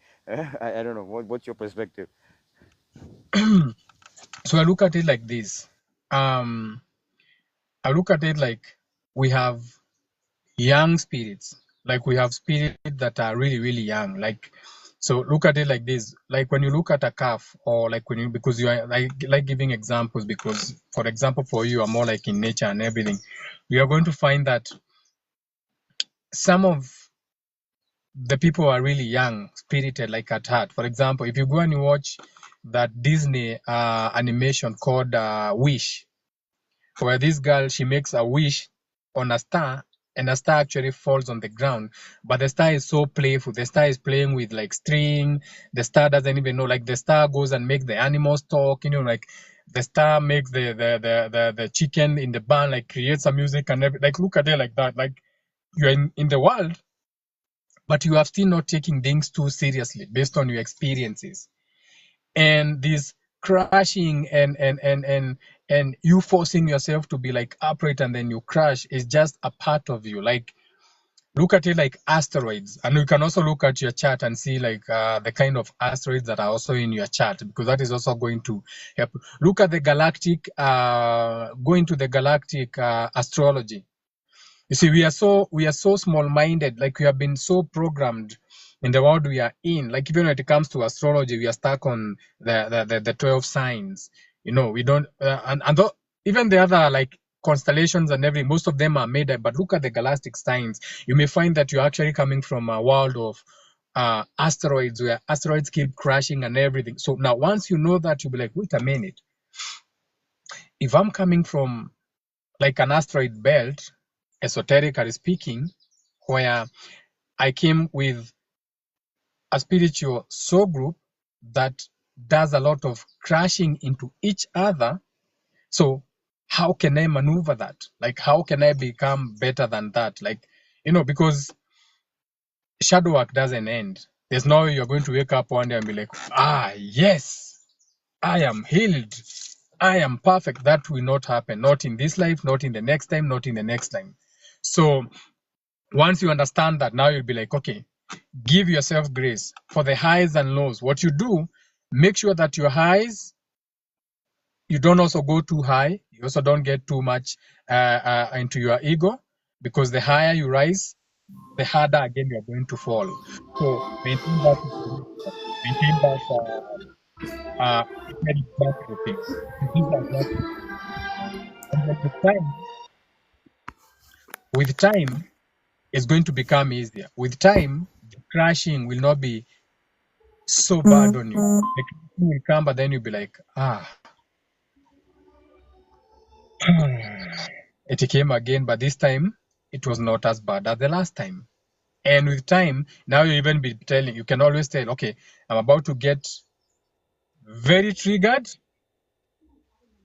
I don't know. What's your perspective? So I look at it like this. I look at it like we have young spirits, like we have spirits that are really, really young. Like, so look at it like this. Like when you look at a calf, or like when you, because you are like giving examples, because for example, for you are more like in nature and everything, you are going to find that some of the people are really young spirited, like at heart. For example, if you go and you watch that Disney animation called Wish, where this girl, she makes a wish on a star, and the star actually falls on the ground, but the star is so playful. The star is playing with like string. The star doesn't even know, like the star goes and makes the animals talk, you know, like the star makes the chicken in the barn, like creates some music and everything. Like look at it like that. Like you're in the world, but you are still not taking things too seriously based on your experiences. And this crashing and you forcing yourself to be like upright and then you crash is just a part of you. Like look at it like asteroids, and you can also look at your chart and see like the kind of asteroids that are also in your chart, because that is also going to help. Look at the galactic go into the galactic astrology. You see, we are so small-minded. Like we have been so programmed in the world we are in. Like even when it comes to astrology, we are stuck on the 12 signs. You know, we don't even the other like constellations and everything. Most of them are made up. But look at the galactic signs. You may find that you're actually coming from a world of asteroids, where asteroids keep crashing and everything. So now, once you know that, you'll be like, wait a minute. If I'm coming from like an asteroid belt, esoterically speaking, where I came with a spiritual soul group that does a lot of crashing into each other. So how can I maneuver that? Like, how can I become better than that? Like, you know, because shadow work doesn't end. There's no way you're going to wake up one day and be like, yes, I am healed. I am perfect. That will not happen. Not in this life, not in the next time, not in the next time. So once you understand that, now you'll be like, okay, give yourself grace for the highs and lows. What you do, make sure that your highs, you don't also go too high. You also don't get too much into your ego, because the higher you rise, the harder again you're going to fall. So maintain that, maintain that very thing. These are just, and then with time, it's going to become easier. With time, the crashing will not be so bad on you. The crashing will come, but then you'll be like, it came again, but this time it was not as bad as the last time. And with time, now you even be telling, you can always tell, okay, I'm about to get very triggered.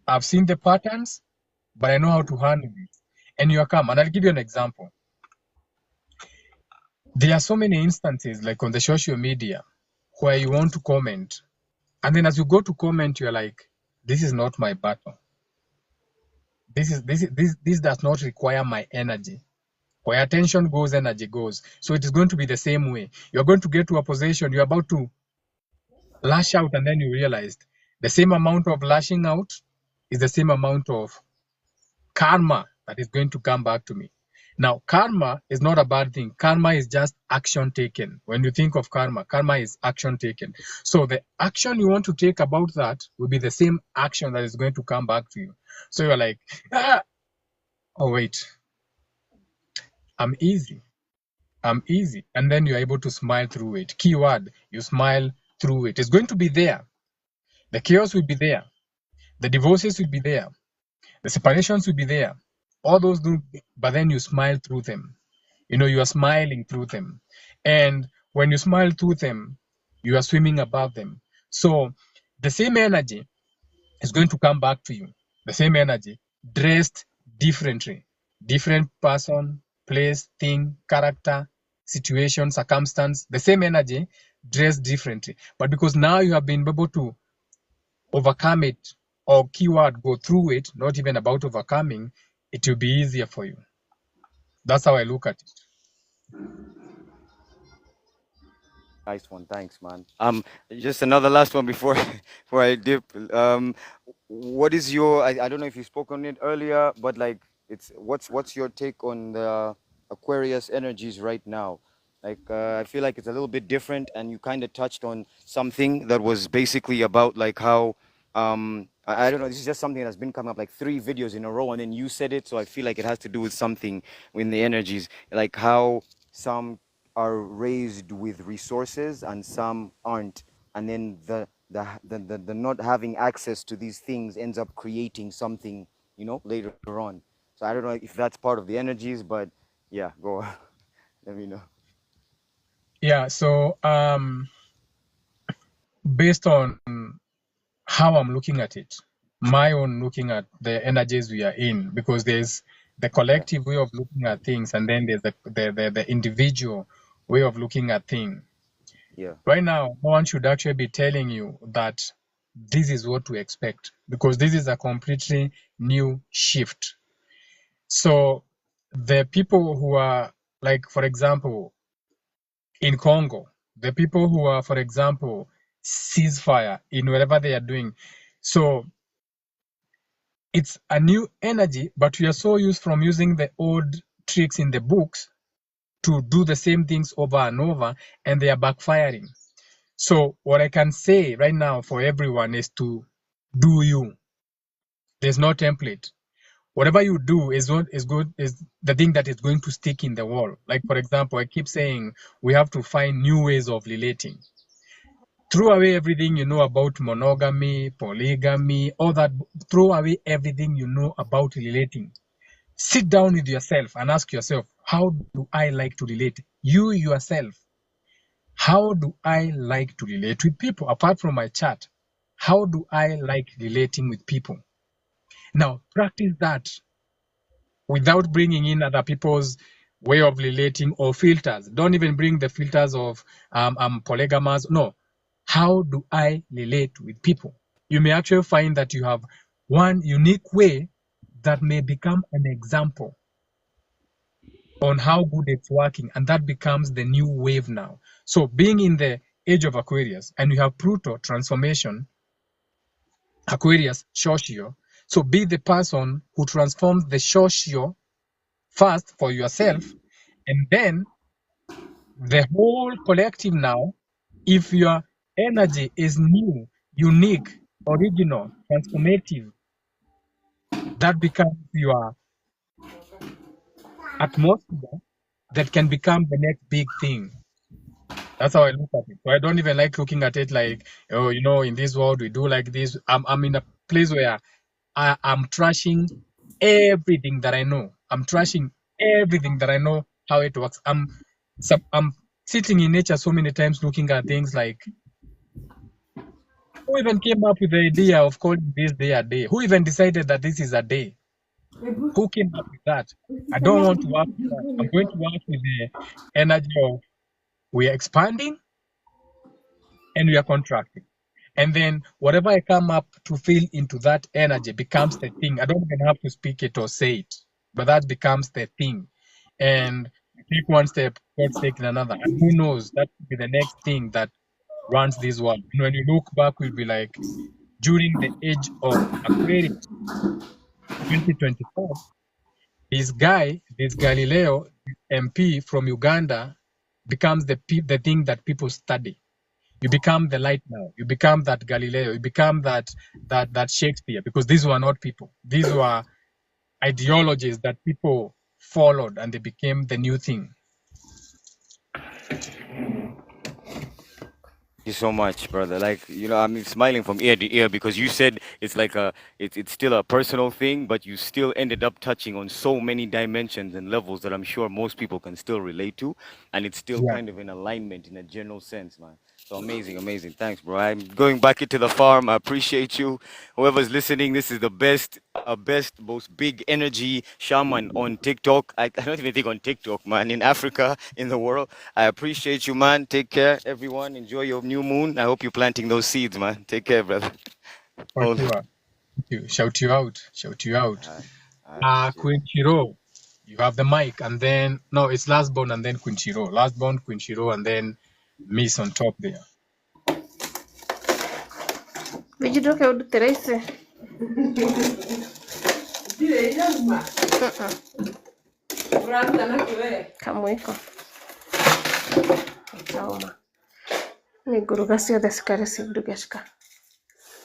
I've seen the patterns, but I know how to handle it. And you are calm. And I'll give you an example. There are so many instances, like on the social media, where you want to comment. And then as you go to comment, you're like, this is not my battle. This does not require my energy. Where attention goes, energy goes. So it is going to be the same way. You're going to get to a position, you're about to lash out, and then you realized the same amount of lashing out is the same amount of karma that is going to come back to me. Now, karma is not a bad thing. Karma is just action taken. When you think of karma, karma is action taken. So the action you want to take about that will be the same action that is going to come back to you. So you're like, oh wait, I'm easy. And then you're able to smile through it. Keyword, you smile through it. It's going to be there. The chaos will be there. The divorces will be there. The separations will be there. All those do, but then you smile through them. You are smiling through them. And when you smile through them, you are swimming above them. So the same energy is going to come back to you. The same energy, dressed differently. Different person, place, thing, character, situation, circumstance. The same energy, dressed differently. But because now you have been able to overcome it, or keyword go through it, not even about overcoming, it will be easier for you. That's how I look at it. Nice one, thanks, man. Just another last one before before I dip. What is your? I don't know if you spoke on it earlier, but like, it's what's your take on the Aquarius energies right now? Like, I feel like it's a little bit different, and you kind of touched on something that was basically about like how I don't know. This is just something that's been coming up like 3 videos in a row, and then you said it, so I feel like it has to do with something in the energies, like how some are raised with resources and some aren't, and then the not having access to these things ends up creating something, later on. So I don't know if that's part of the energies, but yeah, go on. Let me know. Yeah, so based on how I'm looking at it, my own looking at the energies we are in, because there's the Yeah, collective way of looking at things, and then there's the individual way of looking at things. yeah, Right now, no one should actually be telling you that this is what to expect, because this is a completely new shift. So the people who are, like, for example, in Congo, the people who are, for example, ceasefire in whatever they are doing. So it's a new energy, but we are so used from using the old tricks in the books to do the same things over and over, and they are backfiring. So what I can say right now for everyone is to do you. There's no template. Whatever you do is what is good, is the thing that is going to stick in the wall. Like, for example, I keep saying we have to find new ways of relating. Throw away everything you know about monogamy, polygamy, all that. Throw away everything you know about relating. Sit down with yourself and ask yourself, how do I like to relate? You yourself, how do I like to relate with people? Apart from my chat, how do I like relating with people? Now, practice that without bringing in other people's way of relating or filters. Don't even bring the filters of polygamous. No. How do I relate with people? You may actually find that you have one unique way that may become an example on how good it's working, and that becomes the new wave now. So being in the age of Aquarius, and you have Pluto transformation, Aquarius Shosho. So be the person who transforms the Shosho first for yourself, and then the whole collective now. If your energy is new, unique, original, transformative, that becomes your atmosphere that can become the next big thing. That's how I look at it. So I don't even like looking at it like, oh, in this world we do like this. I'm in a place where I'm trashing everything that I know. I'm trashing everything that I know how it works. I'm sitting in nature so many times looking at things like, who even came up with the idea of calling this day a day? Who even decided that this is a day? Who came up with that? I don't want to work with that. I'm going to work with the energy of we are expanding and we are contracting. And then whatever I come up to feel into that energy becomes the thing. I don't even have to speak it or say it, but that becomes the thing. And take one step, God's taking another. And who knows, that could be the next thing that runs this world. And when you look back, we'll be like, during the age of Aquarius, 2024, this Galileo MP from Uganda, becomes the thing that people study. You become the light now. You become that Galileo. You become that Shakespeare, because these were not people. These were ideologies that people followed, and they became the new thing. you so much, brother. Like, I'm smiling from ear to ear because you said it's like it's still a personal thing, but you still ended up touching on so many dimensions and levels that I'm sure most people can still relate to, and it's still Yeah. kind of in alignment in a general sense, man. So amazing, amazing. Thanks, bro. I'm going back into the farm. I appreciate you. Whoever's listening, this is the best, most big energy shaman on TikTok. I don't even think on TikTok, man. In Africa, in the world. I appreciate you, man. Take care, everyone. Enjoy your new moon. I hope you're planting those seeds, man. Take care, brother. For Hold sure. Thank you. Shout you out. Shout you out. on. I appreciate it. Queen Shiro, you have the mic, and then no, it's last born and then Queen Shiro. Last born, Queen Shiro, and then Miss on top there. Vijitoke uduterese. Kamwiko. Chauma. Niguruga ciothe cikarĩ cindugĩcika.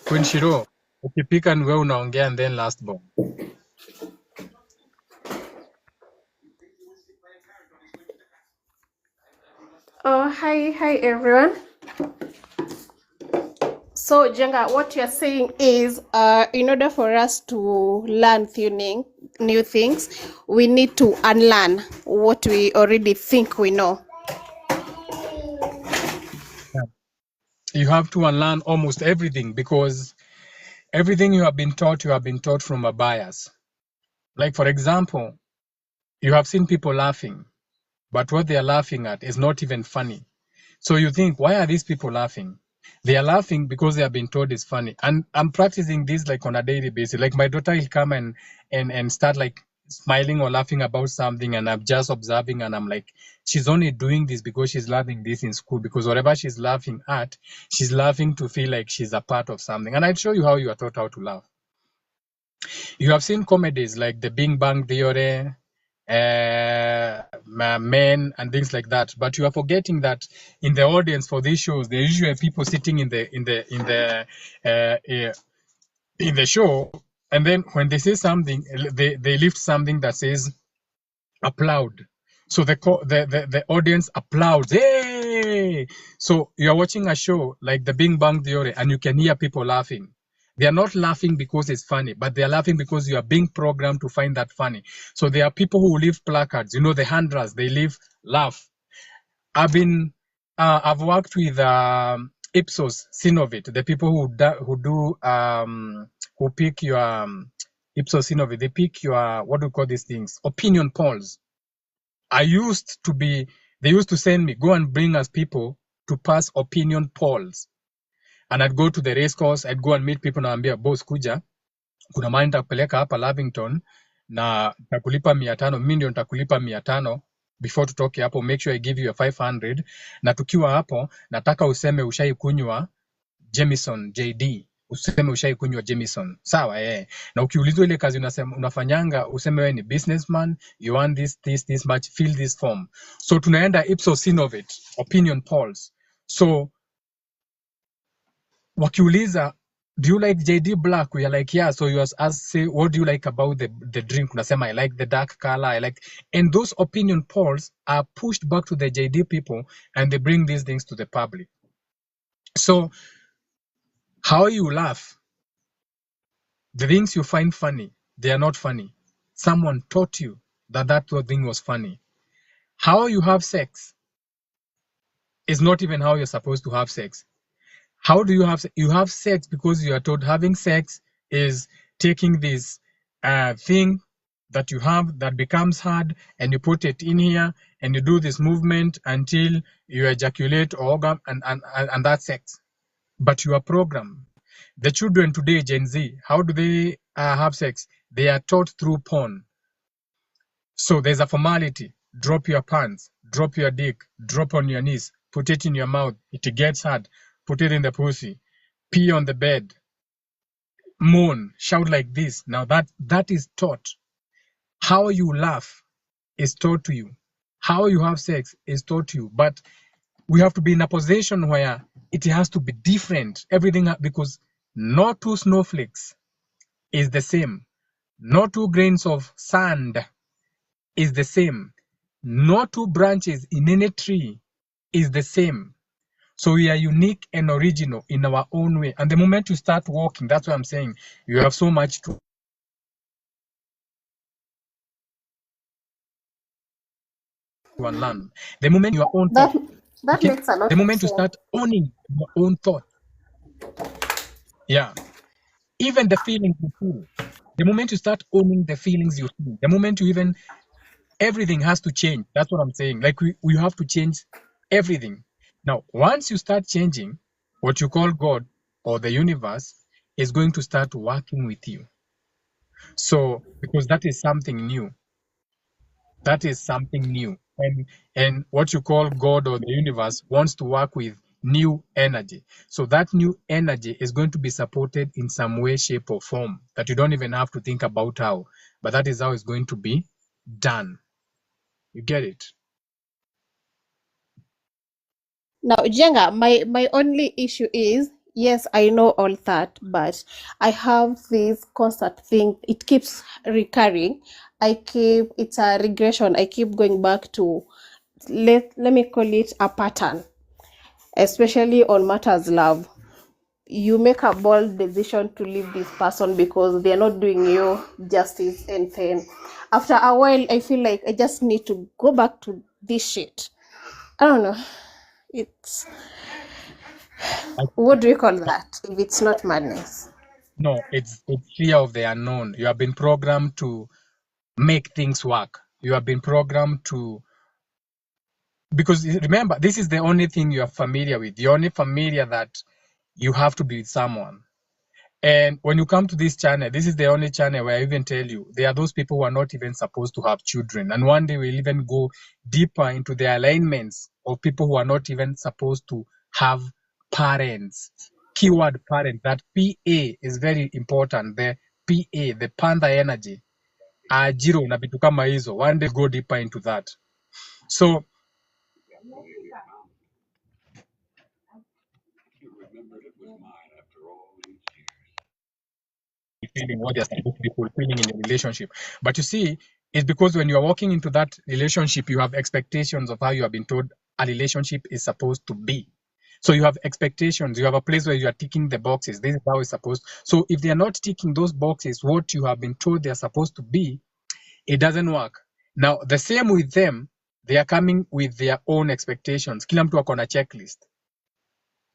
Queen Shiro, ukipika ni wewe unaongea and then last born. Oh, hi everyone. So Jenga, what you're saying is, in order for us to learn new things, we need to unlearn what we already think we know. You have to unlearn almost everything because everything you have been taught from a bias. Like for example, you have seen people laughing, but what they are laughing at is not even funny. So you think, why are these people laughing? They are laughing because they have been told it's funny. And I'm practicing this like on a daily basis. Like my daughter will come and start like smiling or laughing about something, and I'm just observing, and I'm like, she's only doing this because she's loving this in school, because whatever she's laughing at, she's laughing to feel like she's a part of something. And I'll show you how you are taught how to laugh. You have seen comedies like The Big Bang Theory, Men, and things like that, but you are forgetting that in the audience for these shows, there usually are people sitting in the show, and then when they say something, they lift something that says applaud. So the audience applauds. Hey! So you're watching a show like The Big Bang Theory, and you can hear people laughing. They are not laughing because it's funny, but they are laughing because you are being programmed to find that funny. So there are people who leave placards, the handlers, they leave laugh. I've worked with Ipsos Synovate, the people who pick your Ipsos Synovate, they pick your, what do you call these things? Opinion polls. They used to send me, go and bring us people to pass opinion polls. And I'd go to the race course, I'd go and meet people, naambia boss, kuja, kuna mahali nitakupeleka hapa Lavington na nitakulipa 500, mimi ndio nitakulipa 500 before tutoke hapo, make sure I give you a 500, na tukiwa hapo nataka useme ushaikunywa Jameson JD, useme ushaikunywa Jameson, sawa na ukiulizwa ile kazi unafanyanga useme wewe ni businessman, you want this much, fill this form. So tunaenda Ipsos Synovate opinion polls. So wakiuliza, do you like JD Black? We are like, yeah. So you ask, say, what do you like about the drink? Unasema, I like the dark color. And those opinion polls are pushed back to the JD people, and they bring these things to the public. So how you laugh, the things you find funny, they are not funny. Someone taught you that thing was funny. How you have sex is not even how you're supposed to have sex. How do you have sex because you are told having sex is taking this thing that you have that becomes hard, and you put it in here and you do this movement until you ejaculate or orgasm, and that's sex. But you are programmed. The children today, Gen Z, how do they have sex? They are taught through porn. So there's a formality. Drop your pants, drop your dick, drop on your knees, put it in your mouth. It gets hard. Put it in the pussy. Pee on the bed. Moan. Shout like this. Now that is taught. How you laugh is taught to you. How you have sex is taught to you. But we have to be in a position where it has to be different. Everything, because no two snowflakes is the same. No two grains of sand is the same. No two branches in any tree is the same. So we are unique and original in our own way. And the moment you start walking, that's what I'm saying, you have so much to unlearn. The moment your own thought, That okay? makes a lot The of moment you sense. start owning your own thought, yeah. Even the feelings you feel. The moment you start owning the feelings you feel, the moment you even everything has to change. That's what I'm saying. Like we have to change everything. Now, once you start changing, what you call God or the universe is going to start working with you. So, because that is something new. That is something new. And what you call God or the universe wants to work with new energy. So that new energy is going to be supported in some way, shape, or form that you don't even have to think about how. But that is how it's going to be done. You get it? Now, Jenga, my only issue is, yes, I know all that, but I have this constant thing. It keeps recurring. It's a regression. I keep going back to, let me call it a pattern, especially on matters love. You make a bold decision to leave this person because they're not doing you justice, and then after a while, I feel like I just need to go back to this shit. I don't know. It's I, What do you call that if it's not madness? no, it's fear of the unknown. You have been programmed to make things work. You have been programmed to because remember, this is the only thing you are familiar with. The only familiar that you have to be with someone. And when you come to this channel, this is the only channel where I even tell you there are those people who are not even supposed to have children. And one day we'll even go deeper into the alignments of people who are not even supposed to have parents. Keyword parent, that PA is very important. The PA, the panda energy, ajiro na vitu kama hizo. One day go deeper into that. So feeling what they're supposed to be fulfilling in a relationship. But you see, it's because when you are walking into that relationship, you have expectations of how you have been told a relationship is supposed to be. So you have expectations. You have a place where you are ticking the boxes. This is how it's supposed. So if they are not ticking those boxes, what you have been told they are supposed to be, it doesn't work. Now the same with them. They are coming with their own expectations. Kila mtu ako na checklist.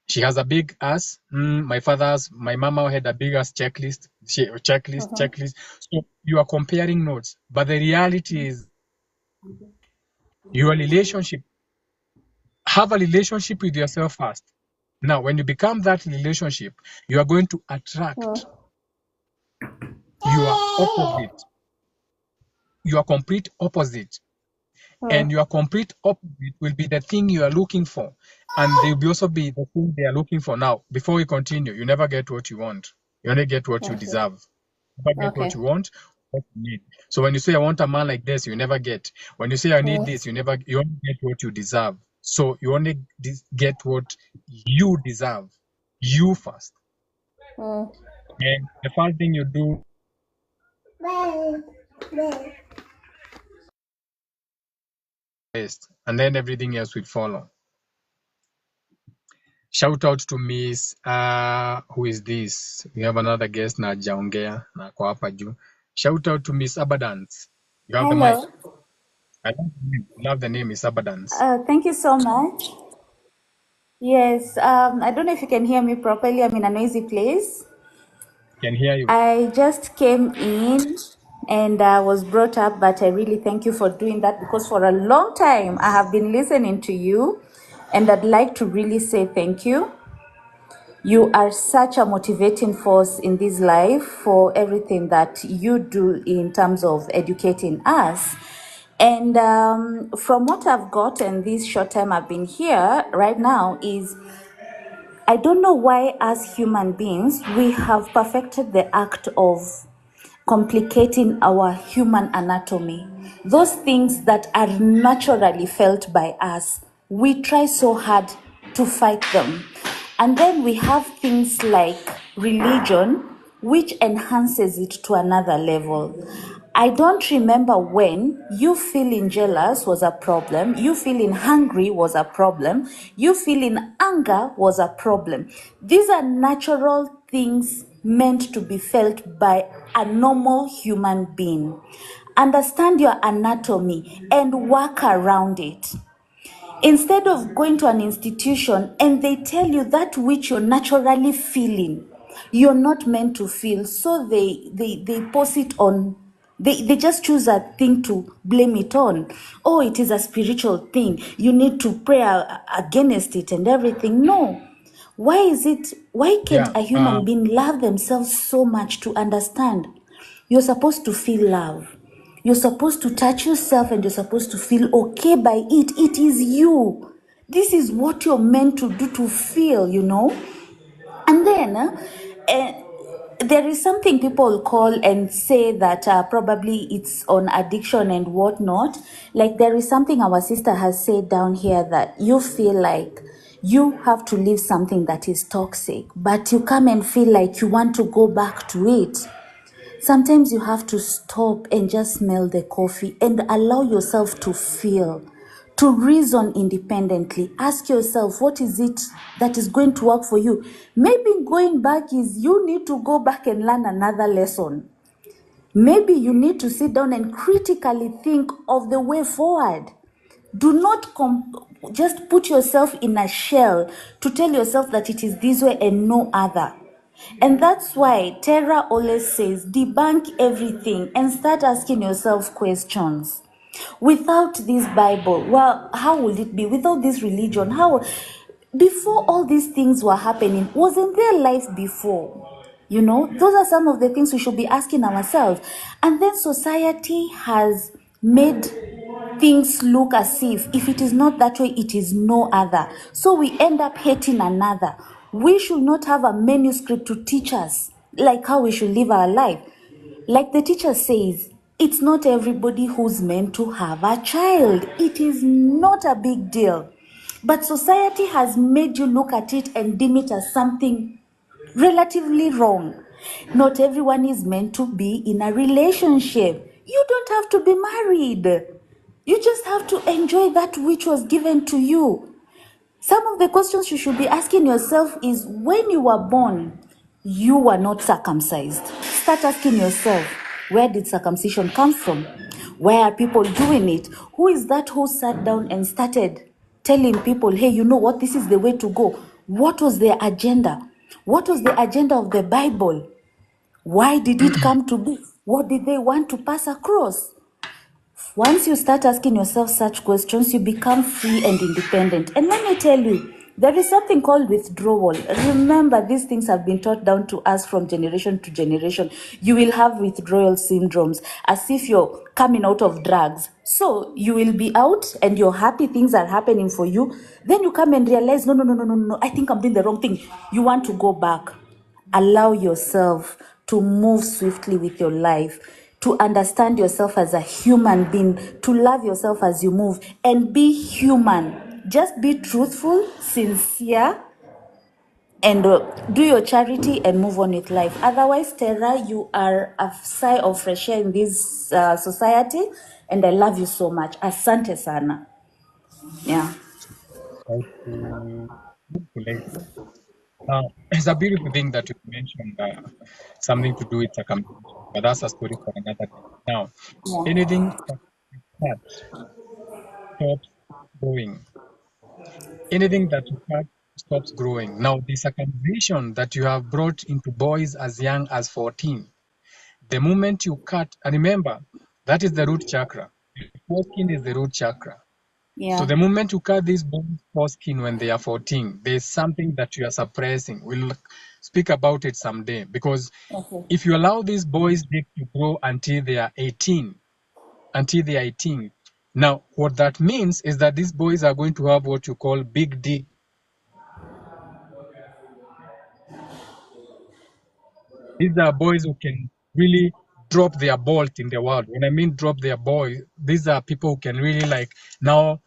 She has a big ass. My mama had a big ass checklist. Checklist. So you are comparing notes. But the reality is your relationship, have a relationship with yourself first. Now, when you become that relationship, you are going to attract your opposite, your complete opposite. And your complete opposite will be the thing you are looking for. And they will also be the thing they are looking for. Now, before we continue, you never get what you want. You only get what you Okay. deserve. You never get what Okay. you want, what you need. So when you say I want a man like this, you never get. When you say I need this, you only get what you deserve. So you only get what you deserve. You first. And the first thing you do is, and then everything else will follow. Shout out to Miss who is this? We have another guest na hajaongea na ako hapa juu. Shout out to Miss Abundance. You have the mic. Hello. I love the name Miss Abundance. Thank you so much. Yes, I don't know if you can hear me properly. I'm in a noisy place. Can hear you. I just came in and was brought up, but I really thank you for doing that because for a long time I have been listening to you and I'd like to really say thank you. You are such a motivating force in this life for everything that you do in terms of educating us. And from what I've gotten this short time I've been here right now is I don't know why as human beings we have perfected the act of complicating our human anatomy. Those things that are naturally felt by us, we try so hard to fight them. And then we have things like religion, which enhances it to another level. I don't remember when you feeling jealous was a problem, you feeling hungry was a problem, you feeling anger was a problem. These are natural things meant to be felt by a normal human being. Understand your anatomy and work around it. Instead of going to an institution and they tell you that which you're naturally feeling, you're not meant to feel, so they post it on, they just choose a thing to blame it on. Oh, it is a spiritual thing, you need to pray against it and everything. No. Why can't Yeah. a human being love themselves so much to understand you're supposed to feel love? You're supposed to touch yourself and you're supposed to feel okay by it. It is you. This is what you're meant to do, to feel, you know. And then there is something people call and say that probably it's on addiction and whatnot. Like there is something our sister has said down here, that you feel like you have to leave something that is toxic, but you come and feel like you want to go back to it. Sometimes you have to stop and just smell the coffee and allow yourself to feel, to reason independently. Ask yourself, what is it that is going to work for you? Maybe going back is you need to go back and learn another lesson. Maybe you need to sit down and critically think of the way forward. Do not just put yourself in a shell to tell yourself that it is this way and no other. And that's why Tara always says, debunk everything and start asking yourself questions. Without this Bible, well, how would it be? Without this religion, how? Before all these things were happening, wasn't there life before? You know, those are some of the things we should be asking ourselves. And then society has made things look as if it is not that way, it is no other. So we end up hating another. We should not have a manuscript to teach us like how we should live our life. Like the teacher says, it's not everybody who's meant to have a child. It is not a big deal. But society has made you look at it and deem it as something relatively wrong. Not everyone is meant to be in a relationship. You don't have to be married. You just have to enjoy that which was given to you. Some of the questions you should be asking yourself is, when you were born, you were not circumcised. Start asking yourself, where did circumcision come from? Why are people doing it? Who is that who sat down and started telling people, hey, you know what, this is the way to go? What was their agenda? What was the agenda of the Bible? Why did it come to be? What did they want to pass across? Once you start asking yourself such questions, you become free and independent. And let me tell you, there is something called withdrawal. Remember, these things have been taught down to us from generation to generation. You will have withdrawal syndromes, as if you're coming out of drugs. So you will be out and you're happy, things are happening for you. Then you come and realize, no, I think I'm doing the wrong thing. You want to go back. Allow yourself to move swiftly with your life, to understand yourself as a human being, to love yourself as you move, and be human. Just be truthful, sincere, and do your charity and move on with life. Otherwise, Tara, you are a sigh of fresh air in this society, and I love you so much. Asante sana. Yeah. It's a beautiful thing that you mentioned, something to do with circumcision, but that's a story for another day. Now, Yeah. anything that stops growing, anything that you cut stops growing. Now, the circumcision that you have brought into boys as young as 14, the moment you cut, and remember, that is the root chakra. The foreskin is the root chakra. So Yeah. the moment you cut these boys' foreskin when they are 14, there's something that you are suppressing. We'll speak about it someday, because Okay. if you allow these boys' dick to grow until they are 18, now what that means is that these boys are going to have what you call big dick. These are boys who can really drop their bolt in the world. When I mean drop their boy, these are people who can really like now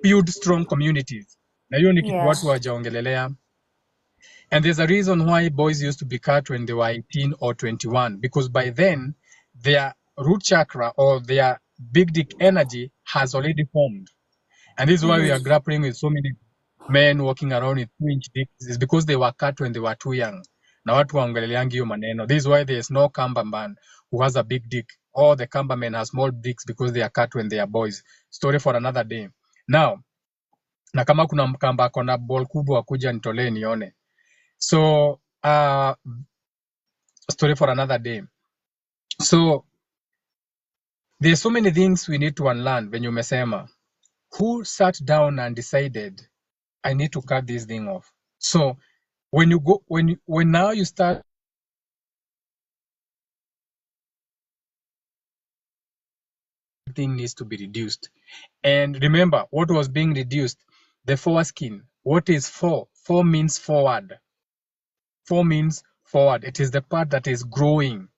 build strong communities. Na hiyo ni kitu Yeah. watu hawajaongelelea. And there's a reason why boys used to be cut when they were 18 or 21, because by then their root chakra or their big dick energy has already formed. And this is why we are grappling with so many men walking around with 2-inch dicks. It's because they were cut when they were too young. Na watu waongeleleangi hiyo maneno. This is why there is no Kamba man who has a big dick. All the Kamba men have small dicks because they are cut when they are boys. Story for another day. Now, na kama kuna Mkamba akona ball kubwa akuja nitolee nione. So, story for another day. So, there's so many things we need to unlearn when you umesema. Who sat down and decided I need to cut this thing off? So when now you start, thing needs to be reduced. And remember what was being reduced, the foreskin. What is four? Four means forward. Four means forward. It is the part that is growing.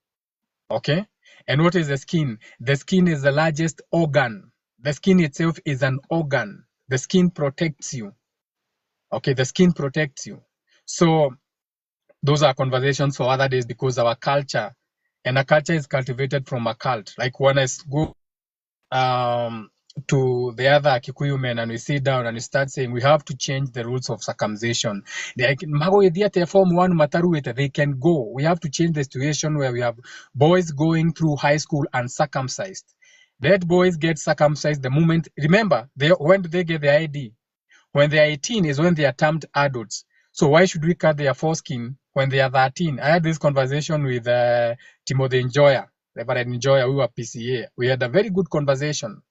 Okay. And what is the skin? The skin is the largest organ. The skin itself is an organ. The skin protects you. Okay. The skin protects you. So those are conversations for other days, because our culture, and a culture is cultivated from a cult. Like when I go to the other Kikuyu men and we sit down and we start saying we have to change the rules of circumcision. They can form one mataru, they can go. We have to change the situation where we have boys going through high school uncircumcised. Let boys get circumcised the moment. Remember, when do they get the ID? When they are 18 is when they are termed adults. So why should we cut their foreskin when they are 13? I had this conversation with Timothy Enjoyer, Reverend Enjoyer, we were PCA. We had a very good conversation,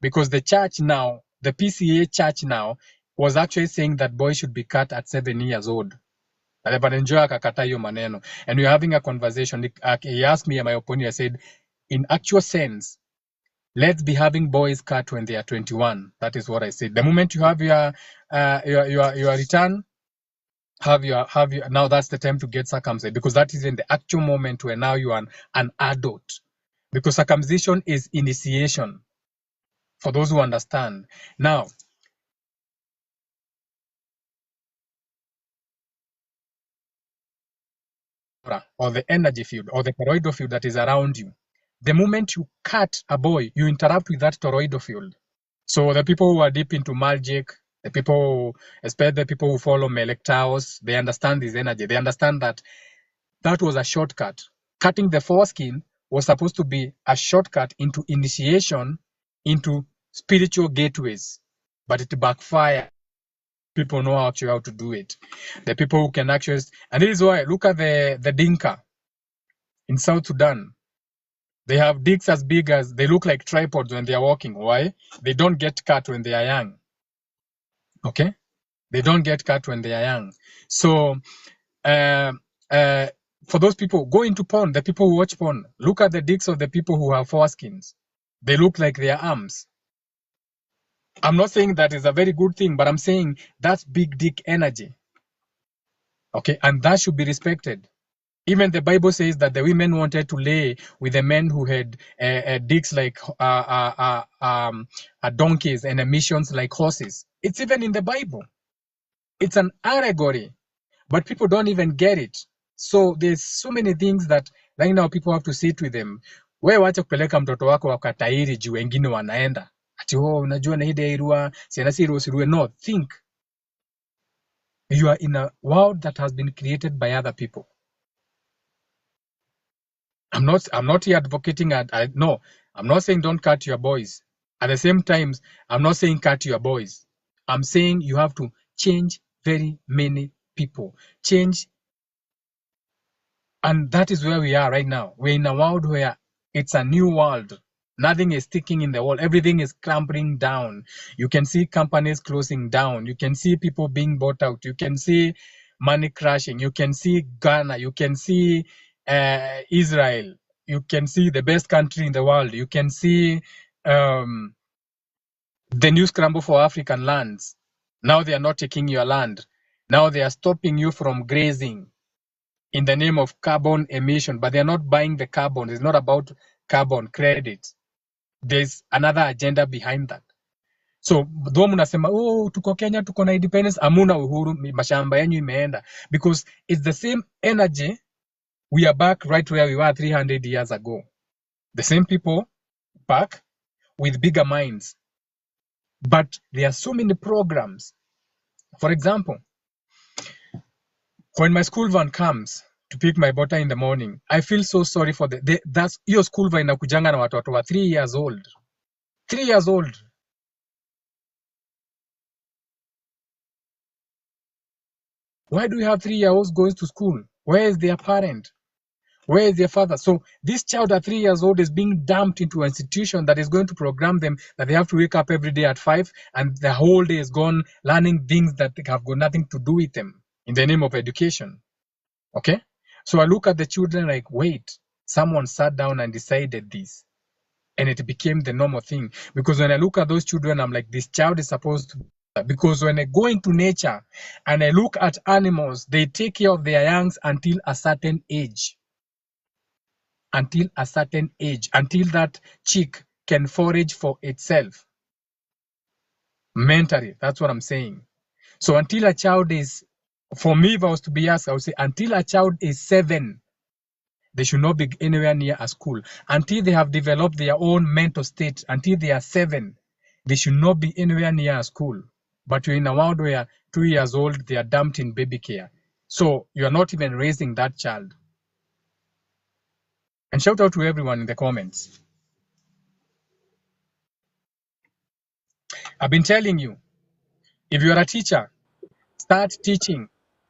because the church now, the PCA church now, was actually saying that boys should be cut at 7 years old. Reverend Enjoyer akakata hiyo maneno. And we were having a conversation. He asked me my opinion. I said, in actual sense, let's be having boys cut when they are 21. That is what I said. The moment you have your return, have your now that's the time to get circumcised, because that is in the actual moment where now you are an adult. Because circumcision is initiation, for those who understand. Now, or the energy field or the toroidal field that is around you, the moment you cut a boy, you interrupt with that toroidal field. So the people who are deep into magic, the people, especially the people who follow Melektaos, they understand this energy. They understand that that was a shortcut. Cutting the foreskin was supposed to be a shortcut into initiation into spiritual gateways, but it backfired. People know actually how to do it. The people who can actually, and this is why, look at the Dinka in South Sudan. They have dicks as big as, they look like tripods when they are walking. Why? They don't get cut when they are young. Okay? They don't get cut when they are young. So, for those people, go into porn, the people who watch porn, look at the dicks of the people who have foreskins. They look like their arms. I'm not saying that is a very good thing, but I'm saying that's big dick energy. Okay? And that should be respected. Even the Bible says that the women wanted to lay with the men who had dicks like donkeys and emissions like horses. It's even in the Bible. It's an allegory, but people don't even get it. So there's so many things that right now people have to sit with them. Wewe wacha kupeleka mtoto wako wakatairi juu wengine wanaenda. Ati unajua na hide irua, siana si irua. No, think. You are in a world that has been created by other people. I'm not here advocating no, I'm not saying don't cut your boys. At the same time, I'm not saying cut your boys. I'm saying you have to change very many people. Change. And that is where we are right now. We're in a world where it's a new world. Nothing is sticking in the wall. Everything is crumbling down. You can see companies closing down. You can see people being bought out. You can see money crashing. You can see Ghana. You can see Israel. You can see the best country in the world. You can see the new scramble for African lands. Now they are not taking your land. Now they are stopping you from grazing in the name of carbon emission, but they're not buying the carbon. It's not about carbon credits. There's another agenda behind that. So though mnasema tuko Kenya, tuko na independence, amuna uhuru, mashamba yenyu imeenda, because it's the same energy. We are back right where we were 300 years ago. The same people back with bigger minds. But there are so many programs. For example, when my school van comes to pick my daughter in the morning, I feel so sorry for that's your school van inakujanga na watoto wa 3 years old. 3 years old. Why do you have 3-year-olds going to school? Where is their parent? Where is their father? So this child at 3 years old is being dumped into an institution that is going to program them that they have to wake up every day at 5 and the whole day is gone learning things that have got nothing to do with them in the name of education. Okay? So I look at the children like, wait, someone sat down and decided this. And it became the normal thing. Because when I look at those children, I'm like, this child is supposed to. Because when I go into nature and I look at animals, they take care of their youngs until a certain age. Until a certain age. Until that chick can forage for itself. Mentally, that's what I'm saying. So until a child is, for me, if I was to be asked, I would say until a child is 7, they should not be anywhere near a school. Until they have developed their own mental state, until they are 7, they should not be anywhere near a school. But you're in a world where 2 years old, they are dumped in baby care. So you're not even raising that child. And shout out to everyone in the comments. I've been telling you, if you're a teacher, start teaching.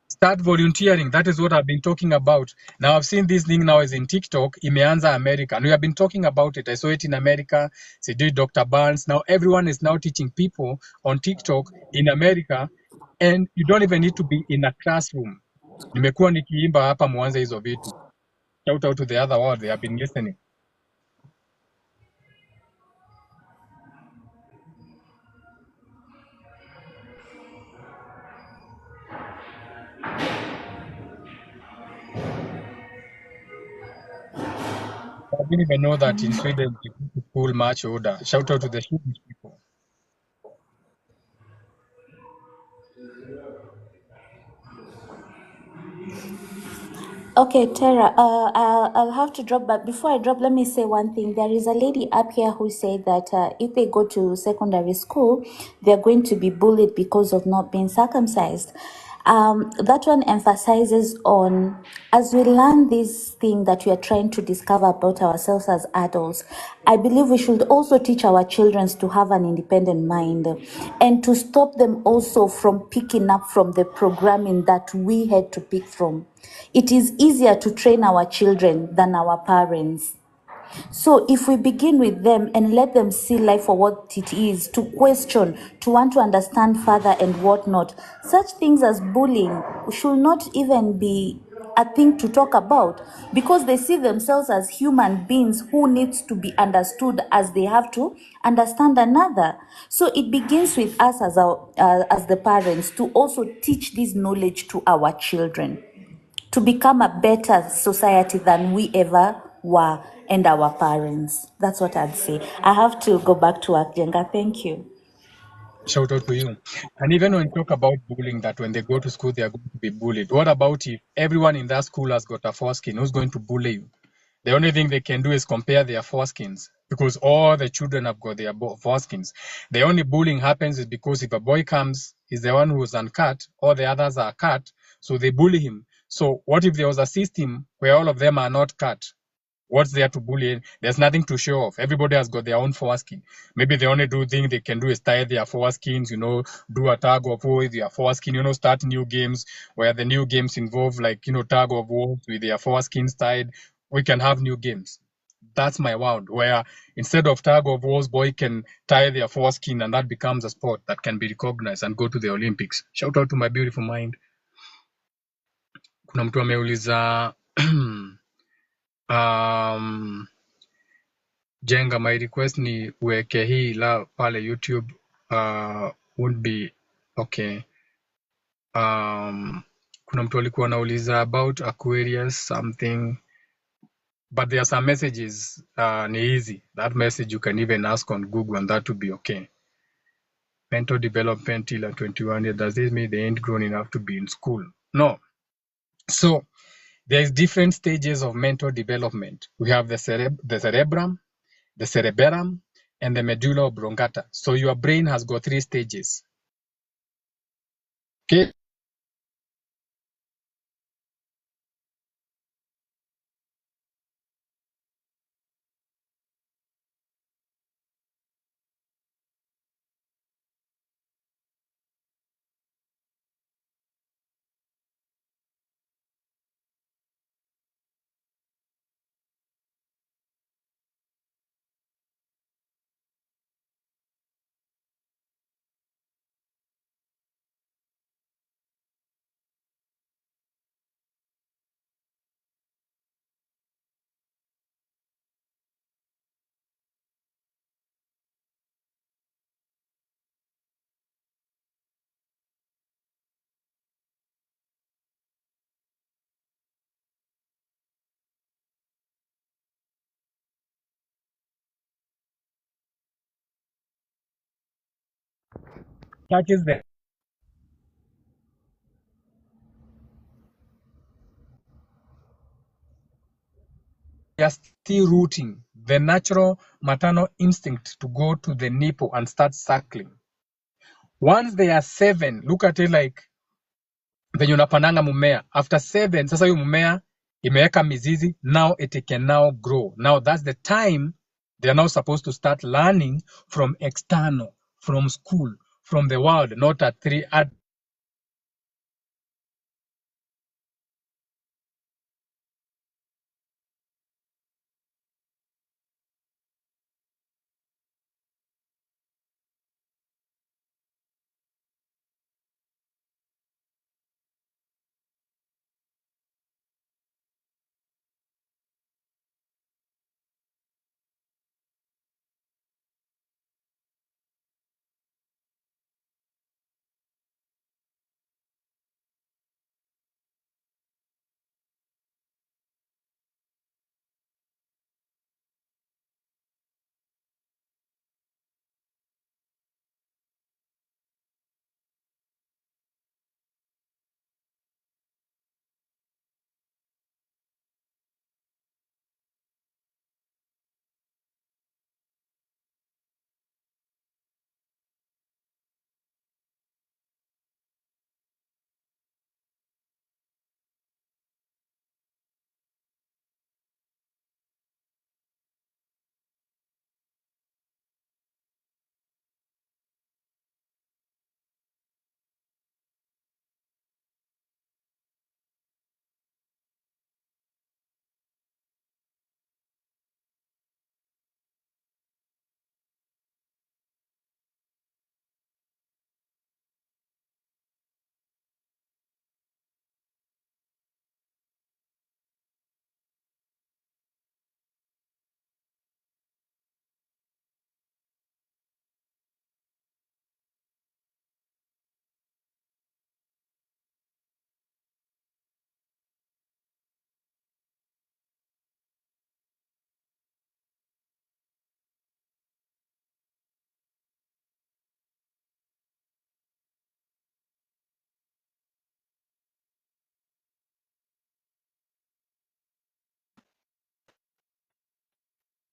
Start volunteering. That is what I've been talking about. Now I've seen this thing now is in TikTok, Imeanza America. And we have been talking about it. I saw it in America. They did Dr. Barnes. Now everyone is now teaching people on TikTok in America. And you don't even need to be in a classroom. Nimekuwa nikiimba hapa Mwanza hizo vitu. Shout out to the other world. They have been listening. I didn't even know that in Sweden they go to school much older. Shout out to the Swedish people. Okay, Tara, I'll have to drop, but before I drop, let me say one thing. There is a lady up here who said that if they go to secondary school, they're going to be bullied because of not being circumcised. That one emphasizes on, as we learn this thing that we are trying to discover about ourselves as adults, I believe we should also teach our children to have an independent mind and to stop them also from picking up from the programming that we had to pick from. It is easier to train our children than our parents. So if we begin with them and let them see life for what it is, to question, to want to understand further and whatnot, such things as bullying should not even be a thing to talk about, because they see themselves as human beings who needs to be understood as they have to understand another. So it begins with us as the parents to also teach this knowledge to our children, to become a better society than we ever were, and our parents. That's what I'd say. I have to go back to work, Jenga. Thank you. Shout out to you. And even when you talk about bullying, that when they go to school, they are going to be bullied. What about if everyone in that school has got a foreskin? Who's going to bully you? The only thing they can do is compare their foreskins, because all the children have got their foreskins. The only bullying happens is because if a boy comes, he's the one who's uncut, all the others are cut, so they bully him. So what if there was a system where all of them are not cut? What's there to bully? There's nothing to show off. Everybody has got their own foreskin. Maybe the only thing they can do is tie their foreskins, do a tug of war with their foreskin, start new games where the new games involve tug of war with their foreskins tied. We can have new games. That's my world, where instead of tug of wars, boy can tie their foreskin and that becomes a sport that can be recognized and go to the Olympics. Shout out to my beautiful mind. Kuna mtu ameuliza Jenga, my request ni uweke hii la pale YouTube would be okay. Kuna mtu alikuwa anauliza about Aquarius something, but there are some messages ni easy. That message you can even ask on Google and that would be okay. Mental development till at 21 years, does this mean they ain't grown enough to be in school? No. So There's different stages of mental development. We have the cerebrum, the cerebellum, and the medulla oblongata. So your brain has got 3 stages. Okay. Catches the they are still rooting the natural maternal instinct to go to the nipple and start suckling. Once they are 7, look at it like venye unapandanga mmea. After 7, sasa hiyo mmea imeweka mizizi, now it can now grow. Now that's the time they are now supposed to start learning from external, from school, from the world, not at 3 at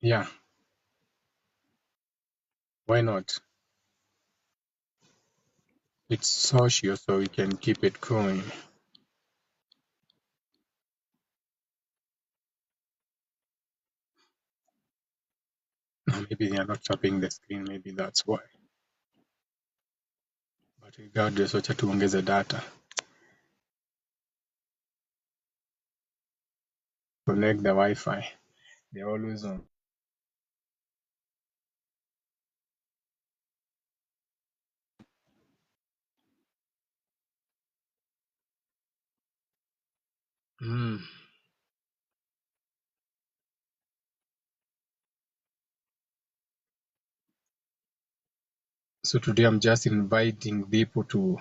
yeah, why not? It's social, so we can keep it going. Maybe they are not tapping the screen, maybe that's why. But regardless, wacha tuongeze data. Connect the Wi-Fi. They're always on. So today I'm just inviting people to.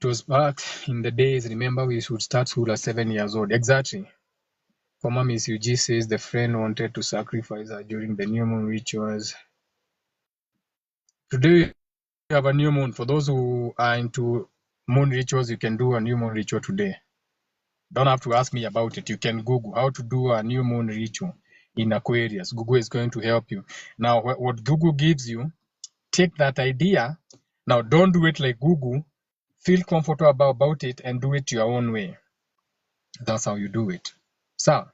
It was back in the days. Remember, we should start school at 7 years old. Exactly. Former Miss UG says the friend wanted to sacrifice her during the new moon rituals. Today we have a new moon. For those who are into moon rituals, you can do a new moon ritual today. Don't have to ask me about it. You can Google how to do a new moon ritual in Aquarius. Google is going to help you. Now, what Google gives you, take that idea. Now, don't do it like Google. Feel comfortable about it and do it your own way. That's how you do it. So,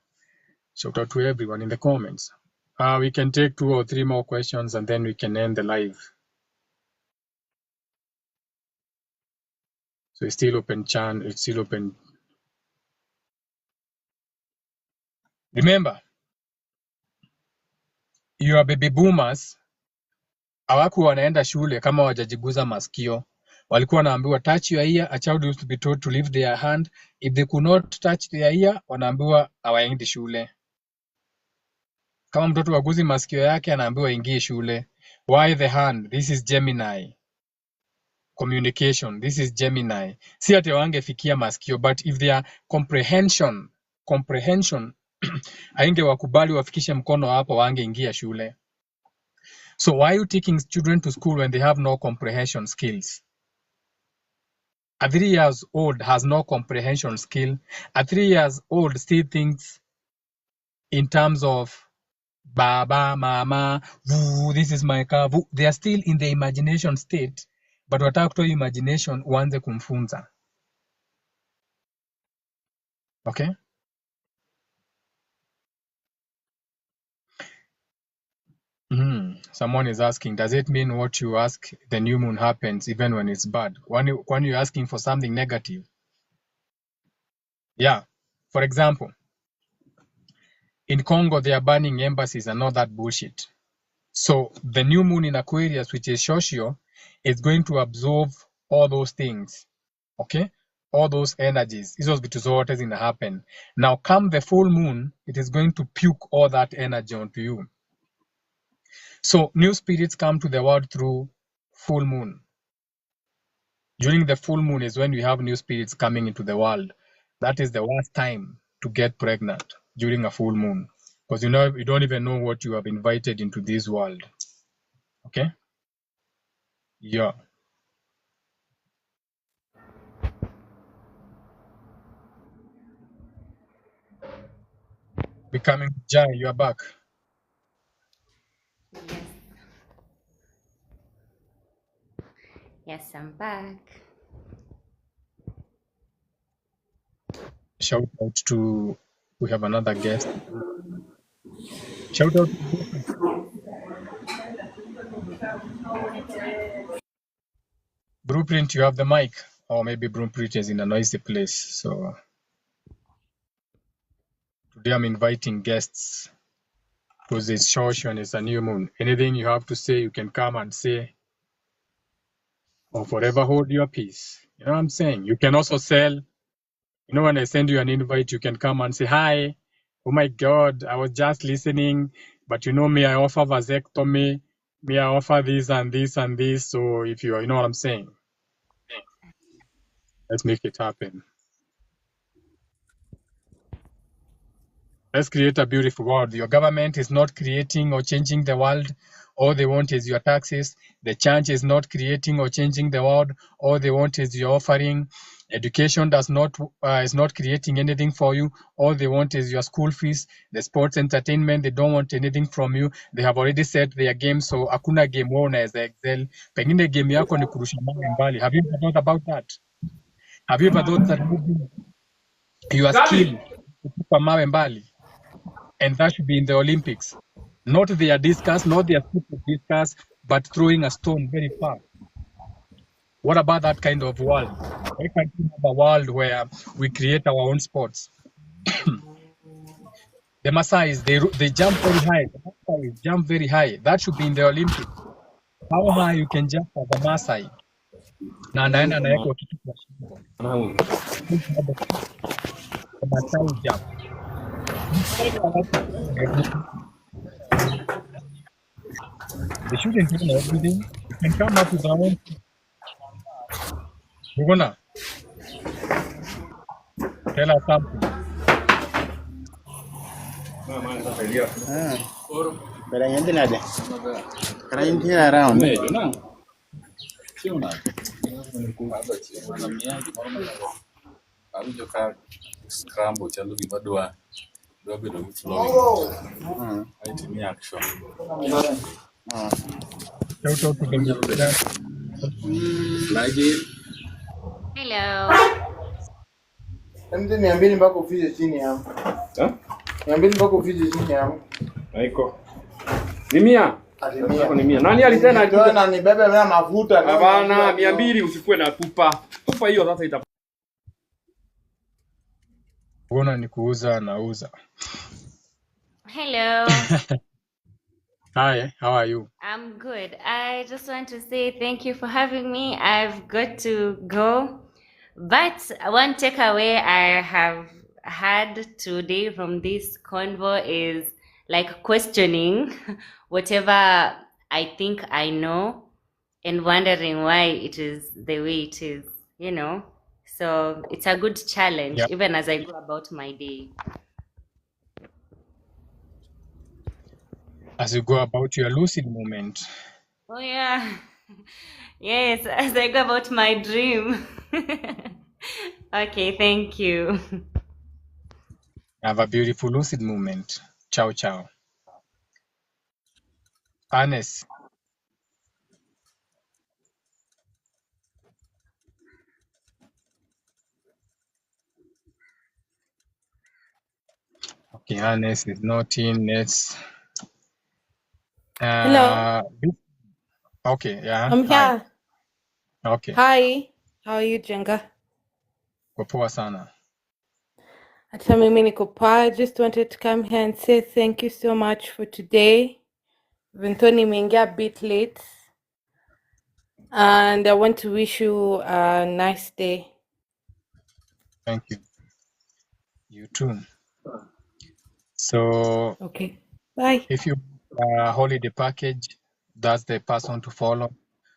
shout out to everyone in the comments. We can take 2 or 3 more questions and then we can end the live. So it's still open, Chan. It's still open. Remember, your baby boomers hawakuwa wanaenda shule kama wajajiguza masikio. Walikuwa wanaambiwa touch your ear. A child used to be told to leave their hand. If they could not touch their ear, wanaambiwa hawaendi shule. Kama mtoto waguzi masikio yake, anaambiwa ingie shule. Why the hand? This is Gemini. Communication. This is Gemini. Si ati wangefikia masikio, but if their comprehension ainge wakubali wafikishe mkono hapo, wangeingia shule. So why are you taking children to school when they have no comprehension skills? A 3 years old has no comprehension skill. A 3 years old still thinks in terms of baba, mama, voo, this is my car. Voo. They are still in the imagination state, but wataka kutoa imagination uanze kumfunza. Okay? Someone is asking, does it mean what you ask the new moon happens even when it's bad? When you're asking for something negative? Yeah. For example, in Congo, they are burning embassies and all that bullshit. So the new moon in Aquarius, which is Shoshio, is going to absorb all those things. Okay? All those energies. Hizo vitu zote zina happen. Now come the full moon, it is going to puke all that energy onto you. So new spirits come to the world through full moon. During the full moon is when we have new spirits coming into the world. That is the worst time to get pregnant, during a full moon. Because you don't even know what you have invited into this world. Okay? Yeah. Becoming Jai, you are back. Yes, I'm back. Shout out to, we have another guest. Shout out to Blueprint, you have the mic. Or maybe Blueprint is in a noisy place. So today I'm inviting guests because it's Shoshu and it's a new moon. Anything you have to say, you can come and say, or forever hold your peace. You know what I'm saying? You can also sell. You know, when I send you an invite, you can come and say, hi, oh my God, I was just listening, but you know me, I offer vasectomy, me, I offer this and this and this. So if you know what I'm saying, let's make it happen. Let's create a beautiful world. Your government is not creating or changing the world. All they want is your taxes. The church is not creating or changing the world. All they want is your offering. Education is not creating anything for you. All they want is your school fees. The sports entertainment, they don't want anything from you. They have already set their game, so hakuna game wao unaweza excel. Pengine game yako ni kurusha mawe mbali. Have you ever thought about that? Have you ever thought that maybe your skill kutupa mawe mbali? And that should be in the Olympics. Not their discus, not their super discus, but throwing a stone very far. What about that kind of world? Why can't we have a world where we create our own sports? The Maasais, they jump very high. The Maasai jump very high. That should be in the Olympics. How high you can jump as a Maasai? Na anaenda anaweka kitu kwa shingo. The Maasai jump. They shouldn't do everything. You can come up with our own. You're gonna tell us something. Pero hay gente nada. Pero hay gente around. awinjo ka scramble chalo gima dwa bedo gi flowing. Right in action. Shout out to the Onyalo bedo Mr. flag in. Hello. Niambie mpaka ufike chini hapo. Niambie mpaka ufike chini hapo. Haiko. Ni mia. Alimia. Ni mia. Nani alitena Ndio na nibebe na mafuta. Hapana, 200 usikuwe na tupa. Tupa hiyo sasa ita. Kuona ni kuuza anauza. Hello. Hi, how are you? I'm good. I just want to say thank you for having me. I've got to go. But one takeaway I have had today from this convo is like questioning whatever I think I know and wondering why it is the way it is, you know? So it's a good challenge, Yeah. even as I go about my day. As you go about your lucid moment. Oh, yeah. Yes, as I go about my dream. Okay, thank you. Have a beautiful lucid moment. Ciao, ciao. Ernest. Okay, Ernest is not in. Let's. Hello, Okay, yeah. I'm Hi. here. Okay. Hi, how are you, Jenga? Kwa poa sana. Hata mimi niko poa. I just wanted to come here and say thank you so much for today. Even though nimeingia a bit late. And I want to wish you a nice day. Thank you. You too. So Okay, bye. if you holiday package, that's the person to follow.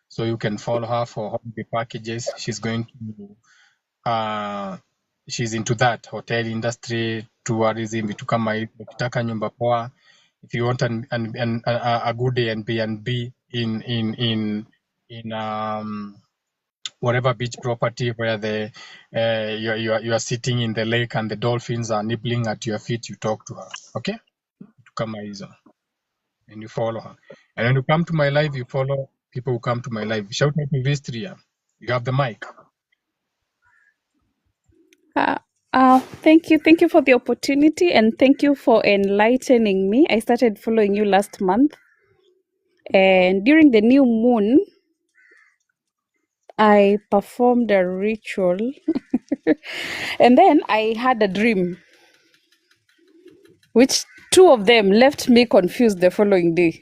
So you can follow her for holiday packages. She's going to she's into that hotel industry, tourism, vitu kama hivyo. Ukitaka nyumba poa, if you want a good Airbnb in whatever beach property where the you are sitting in the lake and the dolphins are nibbling at your feet, you talk to her. Okay? Vitu kama hizo. And you follow her. And when you come to my live, you follow people who come to my live. Shout out to Vistria. You have the mic. Thank you. Thank you for the opportunity and thank you for enlightening me. I started following you last month. And during the new moon, I performed a ritual. And then I had a dream, which two of them left me confused the following day.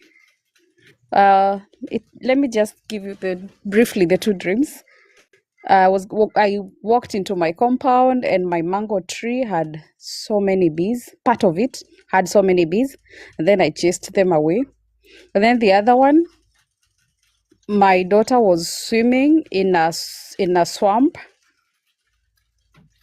Let me just give you briefly the two dreams. I walked into my compound and my mango tree had so many bees. Part of it had so many bees, and then I chased them away. And then the other one, my daughter was swimming in a swamp.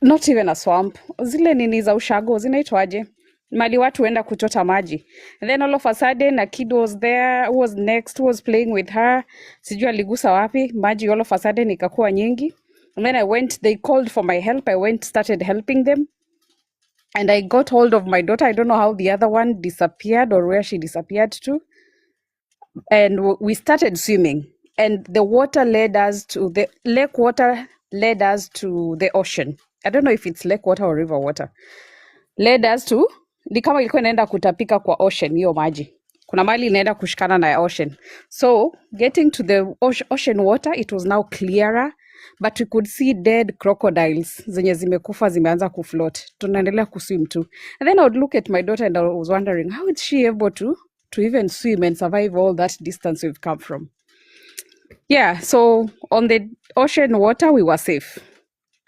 Not even a swamp. Zile nini za ushago zinaitwaje? Mali watu wenda kuchota maji. And then all of a sudden a kid was there, who was next, who was playing with her. Sijui aligusa wapi, maji all of a sudden ikakuwa nyingi. And then they called for my help. I started helping them. And I got hold of my daughter. I don't know how the other one disappeared or where she disappeared to. And we started swimming. And the water led us to the lake water led us to the ocean. I don't know if it's lake water or river water. Led us to, ni kama ilikuwa inaenda kutapika kwa ocean hiyo maji. Kuna mali inaenda kushikana na ocean. So, getting to the ocean water, it was now clearer, but we could see dead crocodiles zenye zimekufa zimeanza kufloat. Tunaendelea kuswim too. And then I would look at my daughter and I was wondering, how is she able to even swim and survive all that distance we've come from? Yeah, so on the ocean water, we were safe.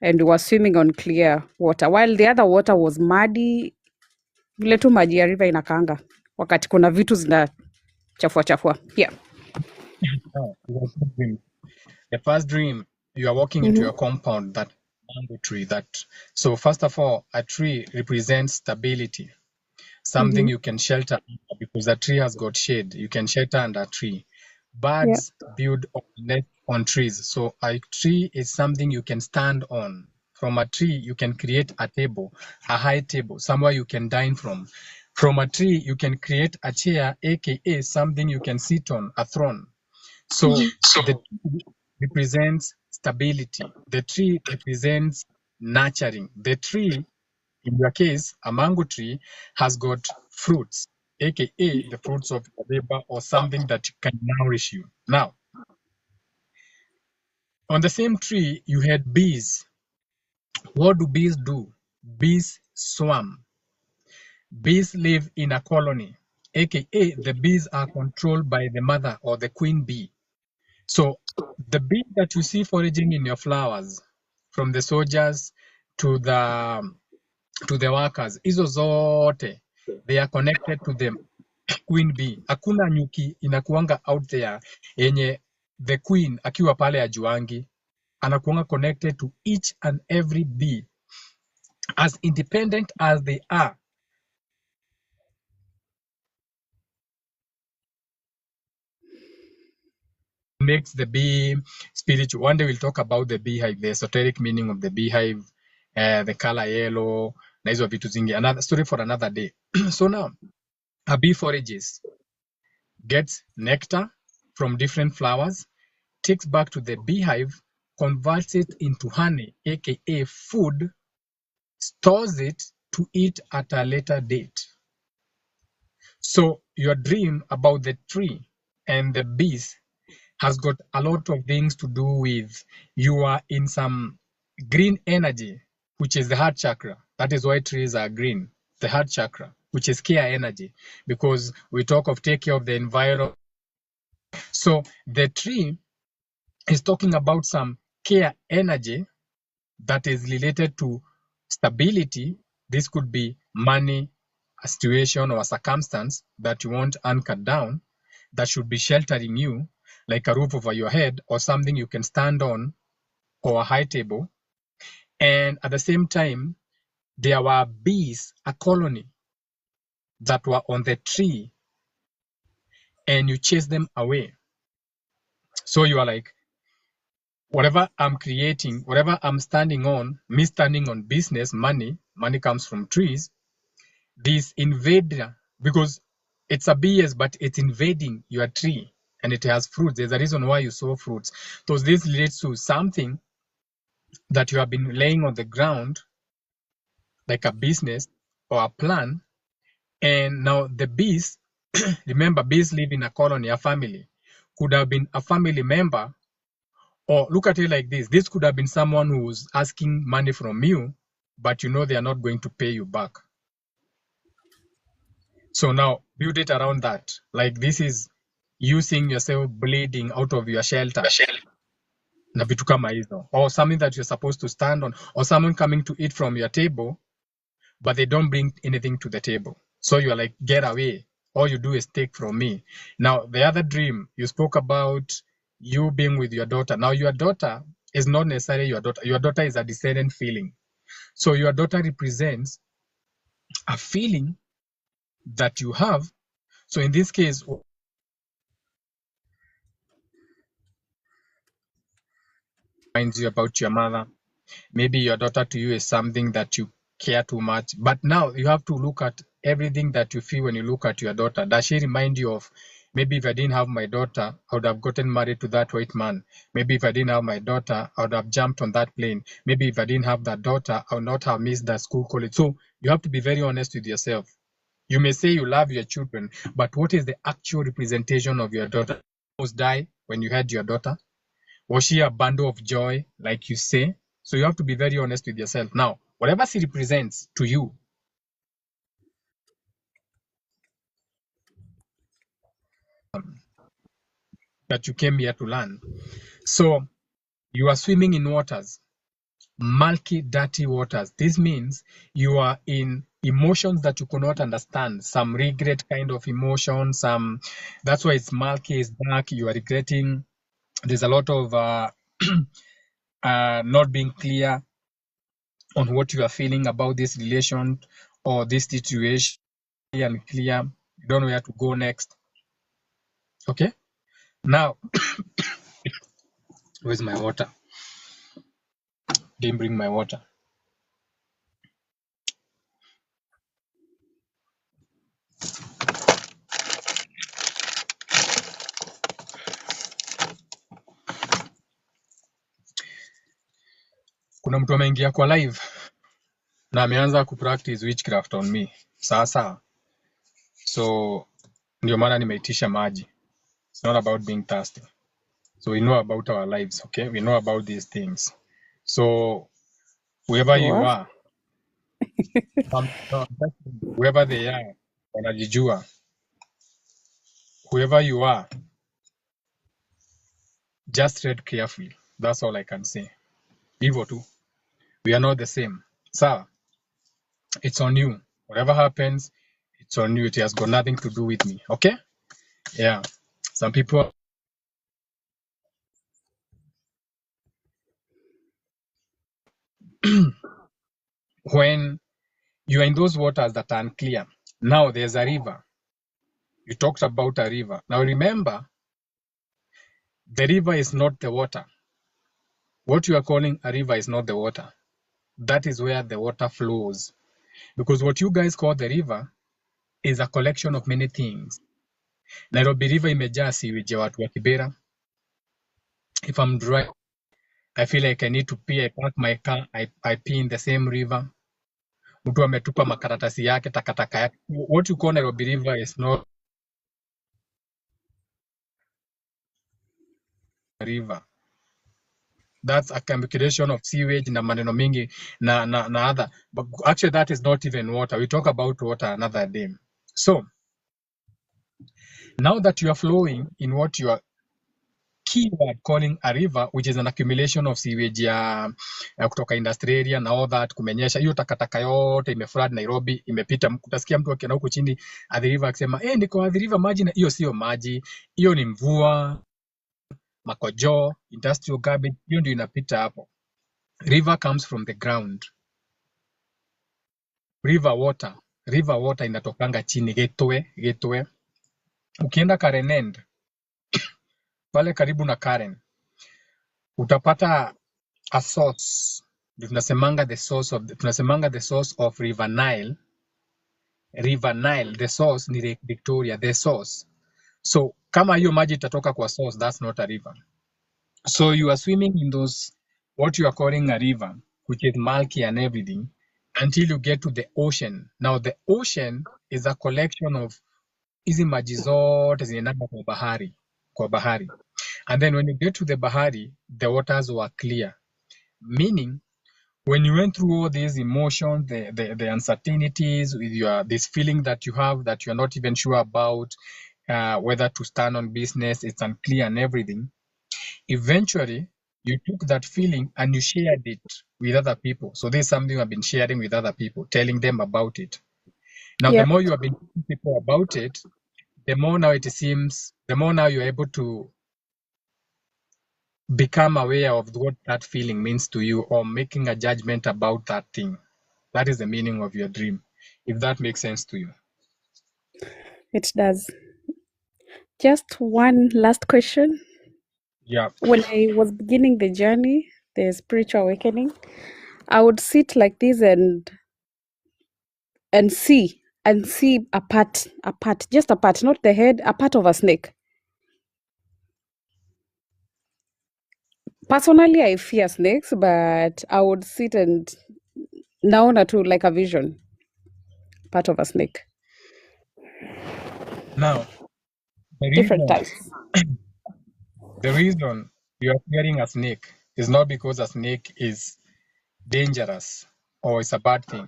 And we were swimming on clear water. While the other water was muddy, vile tu maji ya river inakanga. Wakati kuna vitu zina chafua. Yeah. Oh, the first dream, you are walking into your compound, that mango tree. So first of all, a tree represents stability. Something you can shelter under because a tree has got shade. You can shelter under a tree. Birds build on trees. So a tree is something you can stand on From a tree, you can create a table, a high table, somewhere you can dine from. From a tree, you can create a chair, aka something you can sit on, a throne. So the tree represents stability. The tree represents nurturing. The tree, in your case, a mango tree, has got fruits, aka the fruits of your labor or something that can nourish you. Now, on the same tree, you had bees. What do bees do? Bees swarm. Bees live in a colony, aka the bees are controlled by the mother or the queen bee. So the bee that you see foraging in your flowers, from the soldiers to the workers, hizo zote, they are connected to the queen bee. Hakuna nyuki inakuanga out there yenye the queen akiwa pale ajuangi, anakuanga connected to each and every bee, as independent as they are. Makes the bee spiritual. One day we'll talk about the beehive, the esoteric meaning of the beehive, the color yellow, na hizo vitu zingi. Another story for another day. So now, a bee forages, gets nectar from different flowers, takes back to the beehive, converts it into honey, aka food, stores it to eat at a later date. So your dream about the tree and the bees has got a lot of things to do with you are in some green energy, which is the heart chakra. That is why trees are green, the heart chakra, which is care energy, because we talk of take care of the environment. So the tree is talking about some care energy that is related to stability. This could be money, a situation or a circumstance that you want anchored down, that should be sheltering you, like a roof over your head or something you can stand on, or a high table. And at the same time, there were bees, a colony that were on the tree, and you chase them away. So you are like, whatever I'm creating, whatever I'm standing on, me standing on business, money comes from trees. This invader, because it's a BS, but it's invading your tree and it has fruits. There's a reason why you sow fruits. So this leads to something that you have been laying on the ground, like a business or a plan. And now the bees, remember, bees live in a colony, a family. Could have been a family member, or look at it like this. This could have been someone who's asking money from you, but you know they are not going to pay you back. So now build it around that. Like this is you seeing yourself bleeding out of your shelter. Na vitu kama hizo. Or something that you're supposed to stand on, or someone coming to eat from your table, but they don't bring anything to the table. So you're like, get away. All you do is take from me. Now, the other dream, you spoke about you being with your daughter. Now, your daughter is not necessarily your daughter. Your daughter is a descendant feeling. So your daughter represents a feeling that you have. So in this case, reminds you about your mother. Maybe your daughter to you is something that you care too much. But now you have to look at everything that you feel when you look at your daughter. Does she remind you of, maybe if I didn't have my daughter, I would have gotten married to that white man. Maybe if I didn't have my daughter, I would have jumped on that plane. Maybe if I didn't have that daughter, I would not have missed that school college. So you have to be very honest with yourself. You may say you love your children, but what is the actual representation of your daughter? Did you almost die when you had your daughter? Was she a bundle of joy, like you say? So you have to be very honest with yourself. Now, whatever she represents to you, that you came here to learn. So you are swimming in waters, murky, dirty waters. This means you are in emotions that you cannot understand. Some regret kind of emotion, that's why it's murky, it's dark, you are regretting. There's a lot of not being clear on what you are feeling about this relation or this situation, and clear. You don't know where to go next. Okay. Now, where's my water? Didn't bring my water. kuna mtu ameingia kwa live na ameanza kupractice witchcraft on me. Sasa so ndio maana nimeitisha maji. It's not about being thirsty. So we know about our lives, okay? We know about these things. So whoever you What? are, whoever they are, wanajijua. Whoever you are, just tread carefully. That's all I can say. Hivyo tu. We are not the same. Sawa? It's on you. Whatever happens, it's on you. It has got nothing to do with me. Okay? Yeah. Some people, when you are in those waters that are unclear, now there's a river. You talked about a river. Now remember, the river is not the water. What you are calling a river is not the water. That is where the water flows. Because what you guys call the river is a collection of many things. Nairobi River imejaa sewage ya watu wa Kibera. If I'm dry, I feel like I need to pee, I park my car, I pee in the same river. Mtu ametupa makaratasi yake, takataka yake. What you call Nairobi River is not a river. That's a combination of sewage na maneno mingi na other. But actually that is not even water. We talk about water another day. So now that you are flowing in what you are keyword calling a river, which is an accumulation of sewage ya kutoka industry area na all that, kumenyesha hiyo takataka yote imeflood Nairobi, imepita. Utasikia mtu akienda huko chini Athi River akisema niko Athi River maji, na hiyo sio maji, hiyo ni mvua, makojo, industrial garbage, hiyo ndio inapita hapo. River comes from the ground. River water inatokanga chini, Getwe. Ukienda Karenend pale karibu na Karen utapata a source. Tunasemanga the source of River Nile. River Nile, the source ni Lake Victoria, the source. So kama hiyo maji itatoka kwa source, that's not a river. So you are swimming in those what you are calling a river, which is murky and everything, until you get to the ocean. Now the ocean is a collection of hizi maji zote zinaenda kwa bahari. And then when you get to the bahari, the waters were clear. Meaning, when you went through all these emotions, the uncertainties with this feeling that you have that you're not even sure about, whether to stand on business, it's unclear and everything. Eventually, you took that feeling and you shared it with other people. So this is something I've been sharing with other people, telling them about it. Now, the Yep. more you have been telling people about it, the more now you're able to become aware of what that feeling means to you, or making a judgment about that thing. That is the meaning of your dream, if that makes sense to you. It does. Just one last question. Yeah. When I was beginning the journey, the spiritual awakening, I would sit like this and see a part, just a part, not the head, a part of a snake. Personally, I fear snakes, but I would sit and naona to like a vision, part of a snake, Now, different types. the reason you are fearing a snake is not because a snake is dangerous or it's a bad thing.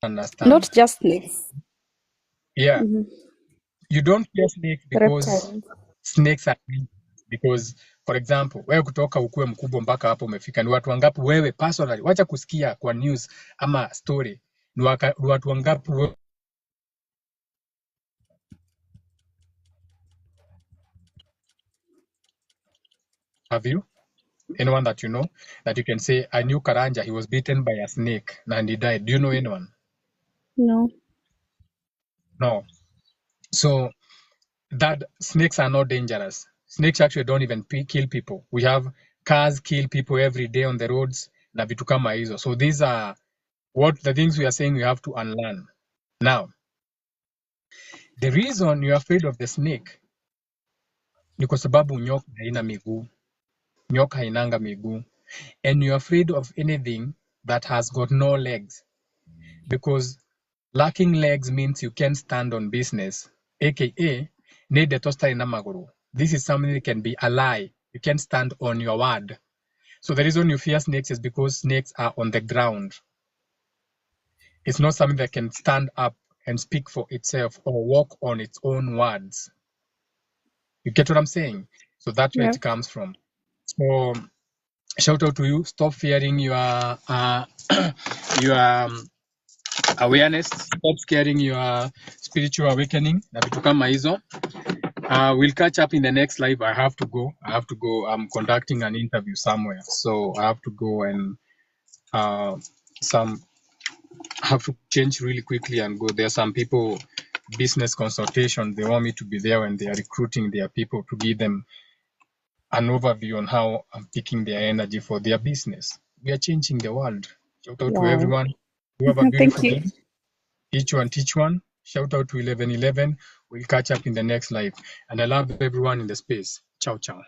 Understand? Not just snakes. Yeah. Mhm. You don't fear snakes because Reptiles. snakes are dangerous. Because for example, wewe kutoka ukue mkubwa mpaka hapo umefika, ni watu wangapi wewe personally, wacha kusikia kwa news ama story, ni watu wangapi wewe have you? Anyone that you know that you can say, I knew Karanja, he was bitten by a snake and he died. Do you know anyone? No. No. So that snakes are not dangerous. Snakes actually don't even kill people. We have cars kill people every day on the roads na vitu kama hizo. So these are what the things we are saying we have to unlearn. Now, the reason you're afraid of the snake ni kwa sababu nyoka haina miguu. Nyoka hainanga miguu. and you're afraid of anything that has got no legs, because lacking legs means you can't stand on business, aka need the toaster in amaguru. This is something that can be a lie. You can't stand on your word. So the reason you fear snakes is because snakes are on the ground. It's not something that can stand up and speak for itself or walk on its own words. You get what I'm saying? So that's where Yeah. it comes from. So shout out to you. Stop fearing your your awareness. Stop scaring your spiritual awakening. Na vitu kama hizo. We'll catch up in the next live. I have to go. I'm conducting an interview somewhere, so I have to go and I have to change really quickly and go. There are some people, business consultation. They want me to be there when they are recruiting their people to give them an overview on how I'm picking their energy for their business. We are changing the world. Shout out to Wow. everyone. You have a Thank beautiful you. day. Each one teach one. Shout out to 1111. We'll catch up in the next live. And I love everyone in the space. Ciao, ciao.